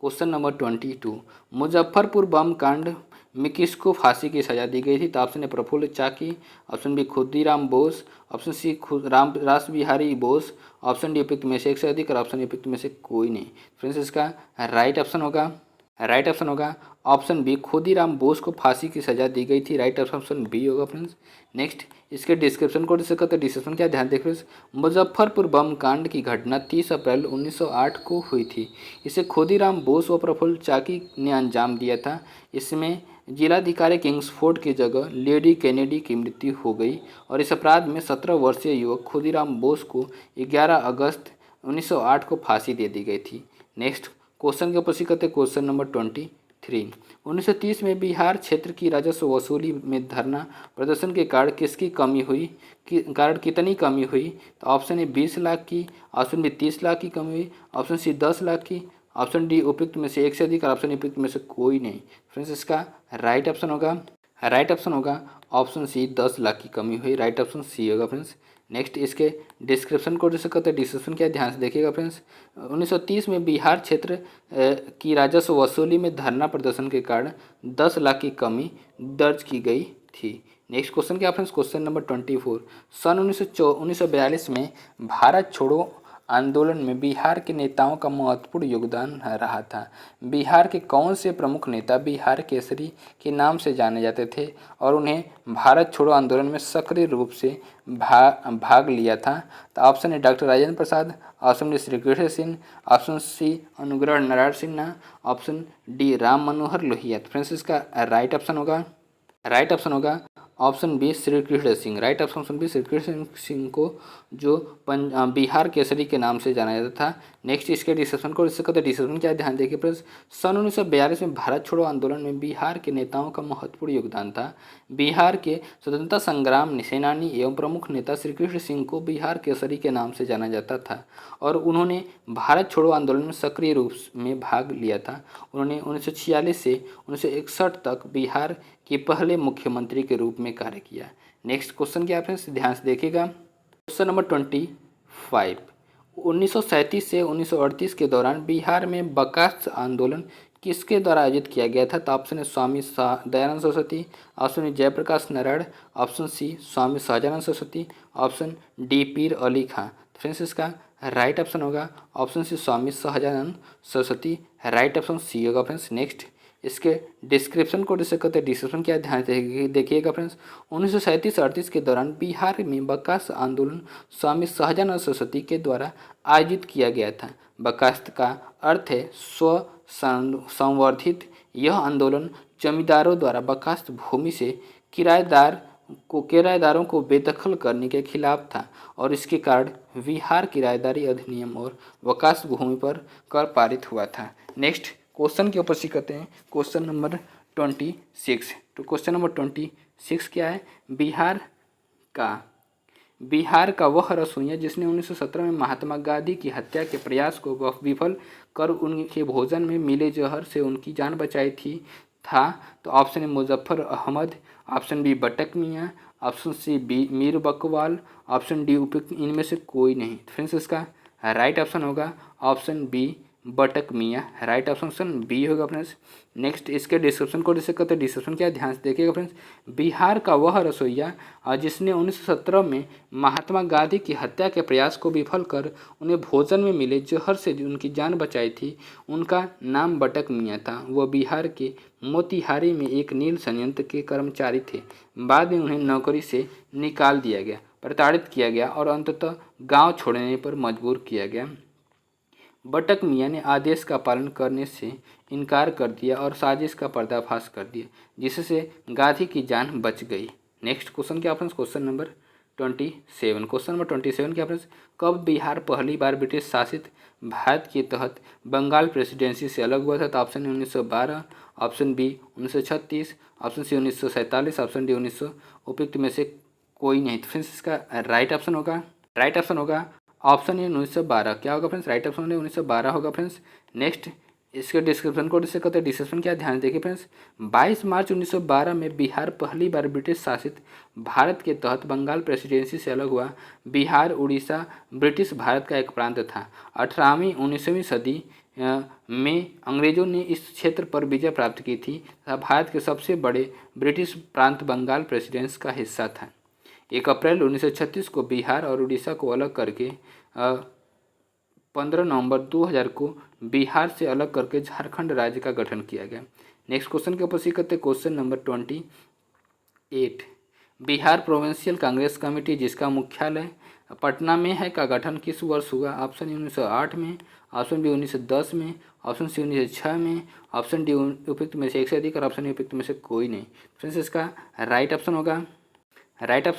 क्वेश्चन नंबर 22, मुजफ्फरपुर बम कांड में किसको फांसी की सजा दी गई थी? तो option A Prafulla Chaki, option B Khudiram Bose, option C Ras Bihari Bose, option D उपयुक्त में से एक से अधिक और ऑप्शन उपयुक्त में से कोई नहीं। फ्रेंड्स इसका राइट ऑप्शन होगा ऑप्शन बी खुदीराम बोस को फांसी की सजा दी गई थी, राइट ऑप्शन बी होगा फ्रेंड्स। नेक्स्ट इसके डिस्क्रिप्शन को डिस्कस करते हैं, डिस्क्रिप्शन क्या ध्यान देख फ्रेंड्स। मुजफ्फरपुर बम कांड की घटना 30 अप्रैल 1908 को हुई थी। इसे खुदीराम बोस व प्रफुल्ल चाकी ने अंजाम दिया था। इसमें जिलाधिकारी किंग्सफोर्ड की जगह लेडी कैनेडी की मृत्यु हो गई और इस अपराध में 17 वर्षीय युवक खुदीराम बोस को 11 अगस्त 1908 को फांसी दे दी गई थी। नेक्स्ट क्वेश्चन के ऊपर सीखते हैं, क्वेश्चन नंबर 23, 1930 में बिहार क्षेत्र की राजस्व वसूली में धरना प्रदर्शन के कारण किसकी कमी हुई? कितनी कमी हुई? तो ऑप्शन ए 20 लाख की, ऑप्शन बी 30 लाख की कमी हुई, ऑप्शन सी 10 लाख की, ऑप्शन डी उपयुक्त में से एक से अधिक और ऑप्शन उपयुक्त में से कोई नहीं। फ्रेंड्स इसका राइट ऑप्शन होगा ऑप्शन सी 10 लाख की कमी हुई, राइट ऑप्शन सी होगा फ्रेंड्स। नेक्स्ट इसके डिस्क्रिप्शन को जैसे कहते हैं, डिस्क्रिप्शन क्या ध्यान से देखिएगा फ्रेंड्स। 1930 में बिहार क्षेत्र की राजस्व वसूली में धरना प्रदर्शन के कारण 10 लाख की कमी दर्ज की गई थी। नेक्स्ट क्वेश्चन क्या फ्रेंड्स? क्वेश्चन नंबर 24, सन 1942 में भारत छोड़ो आंदोलन में बिहार के नेताओं का महत्वपूर्ण योगदान रहा था। बिहार के कौन से प्रमुख नेता बिहार केसरी के नाम से जाने जाते थे और उन्हें भारत छोड़ो आंदोलन में सक्रिय रूप से भाग लिया था? तो option A doctor Rajendra Prasad, option D Shri Krishna Singh, option C Anugrah Narayan Sinha, option D Ram Manohar Lohia. Friends इसका राइट ऑप्शन होगा option B Shri Krishna Singh, right option B Shri Krishna Singh को जो बिहार केसरी के नाम से जाना जाता था। नेक्स्ट इसके डिस्कशन को इससे कहते हैं, डिस्कशन क्या ध्यान देखिए फ्रेंड्स। सन 1942 में भारत छोड़ो आंदोलन में बिहार के नेताओं का महत्वपूर्ण योगदान था। बिहार के स्वतंत्रता संग्राम सेनानी एवं प्रमुख नेता श्री कृष्ण सिंह को बिहार केसरी के नाम से जाना जाता था और उन्होंने भारत छोड़ो आंदोलन में सक्रिय रूप में भाग लिया था। उन्होंने 1946 से 1961 तक बिहार के पहले मुख्यमंत्री के रूप में कार्य किया। नेक्स्ट क्वेश्चन क्या फ्रेंड्स? ध्यान से देखिएगा। क्वेश्चन नंबर 25, 1937 से 1938 के दौरान बिहार में बकास आंदोलन किसके द्वारा आयोजित किया गया था? तो ऑप्शन है स्वामी दयानंद सरस्वती, ऑप्शन है Jayaprakash Narayan, option C Swami Sahajanand Saraswati, option D Pir Ali Khan. Friends इसका राइट ऑप्शन होगा option C Swami Sahajanand Saraswati, right option सी होगा फ्रेंड्स। नेक्स्ट इसके डिस्क्रिप्शन को डिस्कस करते हैं, डिस्क्रिप्शन क्या ध्यान देखिएगा फ्रेंड्स। 1937-38 के दौरान बिहार में बकास आंदोलन स्वामी सहजानंद सरस्वती के द्वारा आयोजित किया गया था। बकास्त का अर्थ है स्व संवर्धित। यह आंदोलन जमींदारों द्वारा बकास्त भूमि से किराएदारों को बेदखल करने के खिलाफ था और इसके कारण बिहार किराएदारी अधिनियम और बकास्त भूमि पर कर पारित हुआ था। नेक्स्ट क्वेश्चन के ऊपर सीखते हैं, क्वेश्चन नंबर 26। तो क्वेश्चन नंबर 6 क्या है, बिहार का वह रसोइया जिसने 1917 में महात्मा गांधी की हत्या के प्रयास को विफल कर उनके भोजन में मिले जहर से उनकी जान बचाई थी था। तो option A Muzaffar Ahmad, option B Batak Miyan, option C B Mir Bakwal, option D उपयुक्त इनमें से कोई नहीं। फ्रेंड्स इसका राइट ऑप्शन होगा option B Batak Miyan, right option B होगा फ्रेंड्स। नेक्स्ट इसके डिस्क्रिप्शन को डिस्कस करते हैं। डिस्क्रिप्शन क्या ध्यान से देखिएगा फ्रेंड्स। बिहार का वह रसोइया जिसने 1917 में महात्मा गांधी की हत्या के प्रयास को विफल कर उन्हें भोजन में मिले जहर से उनकी जान बचाई थी, उनका नाम बटक मियाँ था। वह बिहार के मोतिहारी में एक नील संयंत्र के कर्मचारी थे। बाद में उन्हें नौकरी से निकाल दिया गया, प्रताड़ित किया गया और अंततः गांव छोड़ने पर मजबूर किया गया। बटक मियाँ ने आदेश का पालन करने से इनकार कर दिया और साजिश का पर्दाफाश कर दिया, जिससे गांधी की जान बच गई। नेक्स्ट क्वेश्चन क्या friends, question number 27। Question number 27 क्या फ्रेंड्स, कब बिहार पहली बार ब्रिटिश शासित भारत के तहत बंगाल प्रेसिडेंसी से अलग हुआ था? तो option A 1912, option B 1936, option C 1947, option D 1900 उपयुक्त में से कोई नहीं। तो फ्रेंड्स इसका राइट ऑप्शन होगा ऑप्शन ए 1912। क्या होगा फ्रेंड्स, राइट ऑप्शन 1912 होगा फ्रेंड्स। नेक्स्ट इसके डिस्क्रिप्शन को डिस्कस करते हैं। डिस्क्रिप्शन क्या ध्यान देखिए फ्रेंड्स। 22 मार्च 1912 में बिहार पहली बार ब्रिटिश शासित भारत के तहत बंगाल प्रेसिडेंसी से अलग हुआ। बिहार उड़ीसा ब्रिटिश भारत का एक प्रांत था। 18वीं 19वीं सदी में अंग्रेजों ने इस क्षेत्र पर विजय प्राप्त की थी तथा भारत के सबसे बड़े ब्रिटिश प्रांत बंगाल प्रेसिडेंसी का हिस्सा था। 1 अप्रैल 1936 को बिहार और उड़ीसा को अलग करके 15 नवंबर 2000 को बिहार से अलग करके झारखंड राज्य का गठन किया गया। नेक्स्ट क्वेश्चन के ऊपर सीख करते question number 28। Bihar provincial Congress committee जिसका मुख्यालय पटना में है का गठन किस वर्ष हुआ? ऑप्शन ए 1908 में, ऑप्शन बी 1910 में, ऑप्शन सी 1906 में, ऑप्शन डी उपयुक्त में से एक से अधिक और ऑप्शन उपयुक्त में से कोई नहीं। फ्रेंड्स इसका राइट ऑप्शन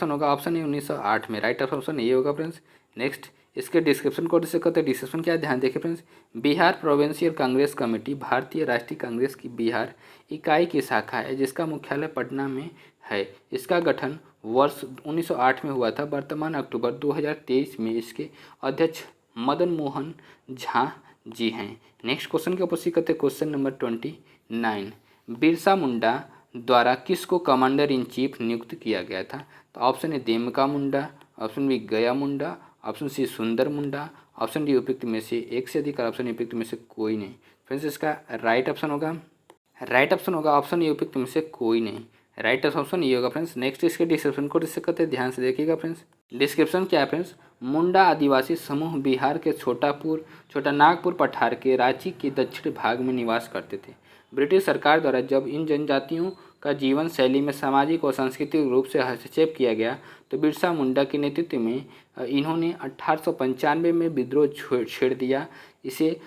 होगा ऑप्शन ए 1908 में, राइट ऑप्शन ये होगा फ्रेंड्स। नेक्स्ट इसके डिस्क्रिप्शन को डिस्कस करते हैं। डिस्क्रिप्शन क्या ध्यान देखिए friends. Bihar provincial Congress committee भारतीय राष्ट्रीय कांग्रेस की बिहार इकाई की शाखा है जिसका मुख्यालय पटना में है। इसका गठन वर्ष 1908 में हुआ था। वर्तमान अक्टूबर 2023 में इसके अध्यक्ष मदन मोहन झा जी हैं। नेक्स्ट क्वेश्चन के ऊपर सीख करते हैं। Question number 29। बिरसा मुंडा द्वारा किसको कमांडर इन चीफ नियुक्त किया गया था? तो option A Demka Munda, option B Gaya Munda, option सी सुंदर मुंडा, ऑप्शन डी उपयुक्त में से एक से अधिक और ऑप्शन उपयुक्त में से कोई नहीं। फ्रेंड्स इसका राइट ऑप्शन होगा ऑप्शन ए उपयुक्त में से कोई नहीं, राइट ऑप्शन ये होगा फ्रेंड्स। नेक्स्ट इसके डिस्क्रिप्शन को डिस्कस करते हैं, ध्यान से देखिएगा फ्रेंड्स। डिस्क्रिप्शन क्या है फ्रेंड्स। मुंडा आदिवासी समूह बिहार के छोटा नागपुर पठार के रांची के दक्षिण भाग में निवास करते थे। ब्रिटिश सरकार द्वारा जब इन जनजातियों का जीवन शैली में सामाजिक और सांस्कृतिक रूप से हस्तक्षेप किया गया तो बिरसा मुंडा के नेतृत्व में इन्होंने 1895 में विद्रोह छेड़ दिया। इसे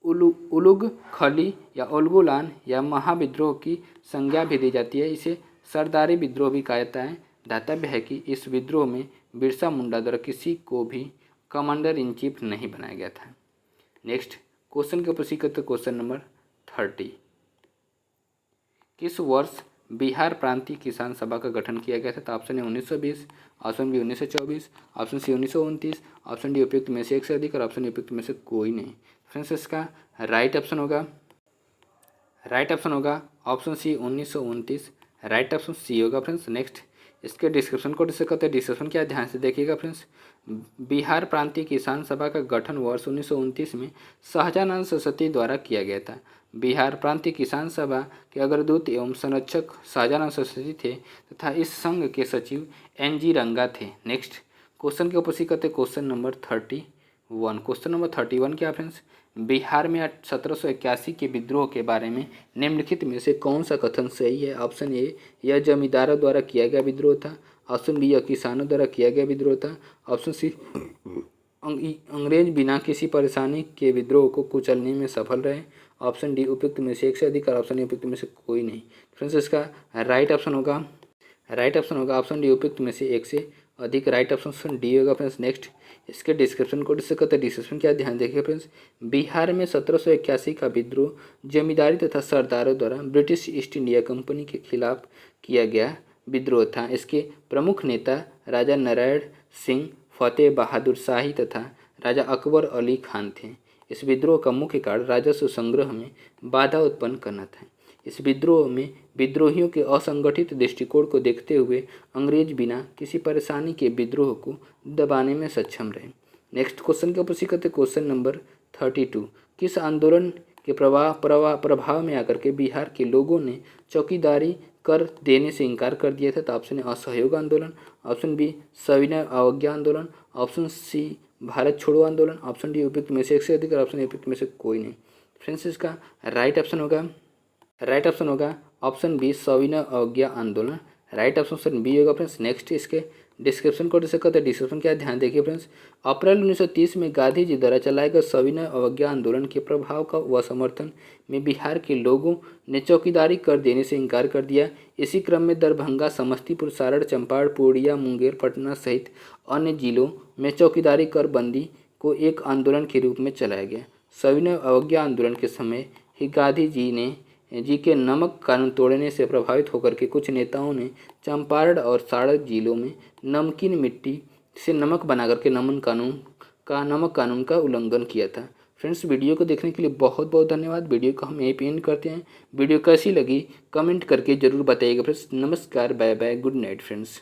उलुग खली या उलगुलान या महाविद्रोह की संज्ञा भी दी जाती है। इसे सरदारी विद्रोह भी कहा जाता है। दातव्य है कि इस विद्रोह में बिरसा मुंडा द्वारा किसी को भी कमांडर इन चीफ नहीं बनाया गया था। नेक्स्ट क्वेश्चन के ऊपर सीख करते क्वेश्चन नंबर 30। किस वर्ष बिहार प्रांतीय किसान सभा का गठन किया गया था? तो option A 1920, option B 1924, option C 1929, option D उपयुक्त में से एक से अधिक और ऑप्शन उपयुक्त में से कोई नहीं। फ्रेंड्स इसका राइट ऑप्शन होगा ऑप्शन सी 1929, राइट ऑप्शन सी होगा फ्रेंड्स। नेक्स्ट इसके डिस्क्रिप्शन को डिस्कस करते हैं। डिस्क्रिप्शन क्या ध्यान से देखिएगा फ्रेंड्स। बिहार प्रांतीय किसान सभा का गठन वर्ष 1929 में शाहजानंद सरस्वती द्वारा किया गया था। बिहार प्रांतीय किसान सभा के अग्रदूत एवं संरक्षक शाहजानंद सरस्वती थे तथा इस संघ के सचिव NG रंगा थे। नेक्स्ट क्वेश्चन के ऊपर करते क्वेश्चन नंबर 31। क्वेश्चन नंबर 31 क्या फ्रेंड्स। बिहार में 1781 के विद्रोह के बारे में निम्नलिखित में से कौन सा कथन सही है? ऑप्शन ए यह जमींदारों द्वारा किया गया विद्रोह था, ऑप्शन बी यह किसानों द्वारा किया गया विद्रोह था, ऑप्शन सी अंग्रेज बिना किसी परेशानी के विद्रोह को कुचलने में सफल रहे, ऑप्शन डी उपयुक्त में से एक से अधिक और ऑप्शन उपयुक्त में से कोई नहीं। फ्रेंड्स इसका राइट ऑप्शन होगा ऑप्शन डी उपयुक्त में से एक से अधिक, राइट ऑप्शन डी होगा फ्रेंड्स। नेक्स्ट इसके डिस्क्रिप्शन को डिस्कस करते हैं। डिस्क्रिप्शन क्या ध्यान देखिए फ्रेंड्स। बिहार में 1781 का विद्रोह जमींदारी तथा सरदारों द्वारा ब्रिटिश ईस्ट इंडिया कंपनी के खिलाफ किया गया विद्रोह था। इसके प्रमुख नेता राजा नारायण सिंह, फतेह बहादुर शाही तथा राजा अकबर अली खान थे। इस विद्रोह का मुख्य कारण राजस्व संग्रह में बाधा उत्पन्न करना था। इस विद्रोह में विद्रोहियों के असंगठित दृष्टिकोण को देखते हुए अंग्रेज बिना किसी परेशानी के विद्रोह को दबाने में सक्षम रहे। नेक्स्ट क्वेश्चन के ऊपर करते क्वेश्चन नंबर 32। किस आंदोलन के प्रभाव में आकर के बिहार के लोगों ने चौकीदारी कर देने से इनकार कर दिया था? तो ऑप्शन ए असहयोग आंदोलन, ऑप्शन बी सविनय अवज्ञा आंदोलन, ऑप्शन सी भारत छोड़ो आंदोलन, ऑप्शन डी उपयुक्त में से एक से अधिक और ऑप्शन ए उपयुक्त में से कोई नहीं। फ्रेंड्स इसका राइट ऑप्शन होगा ऑप्शन बी सविनय अवज्ञा आंदोलन। राइट ऑप्शन बी होगा फ्रेंड्स। नेक्स्ट इसके डिस्क्रिप्शन को डिस्कस करते हैं। डिस्क्रिप्शन क्या ध्यान देखिए फ्रेंड्स। अप्रैल 1930 में गांधी जी द्वारा चलाए गए सविनय अवज्ञा आंदोलन के प्रभाव का व समर्थन में बिहार के लोगों ने चौकीदारी कर देने से इनकार कर दिया। इसी क्रम में दरभंगा, समस्तीपुर, सारण, चंपारण, पूर्णिया, मुंगेर, पटना सहित अन्य जिलों में चौकीदारी कर बंदी को एक आंदोलन के रूप में चलाया गया। सविनय अवज्ञा आंदोलन के समय ही गांधी जी के नमक कानून तोड़ने से प्रभावित होकर के कुछ नेताओं ने चंपारण और सारण जिलों में नमकीन मिट्टी से नमक बनाकर के नमक कानून का उल्लंघन किया था। फ्रेंड्स वीडियो को देखने के लिए बहुत बहुत धन्यवाद। वीडियो को हम यहीं पे एंड करते हैं। वीडियो कैसी लगी कमेंट करके ज़रूर बताइएगा फ्रेंड्स। नमस्कार, bye bye, good night friends.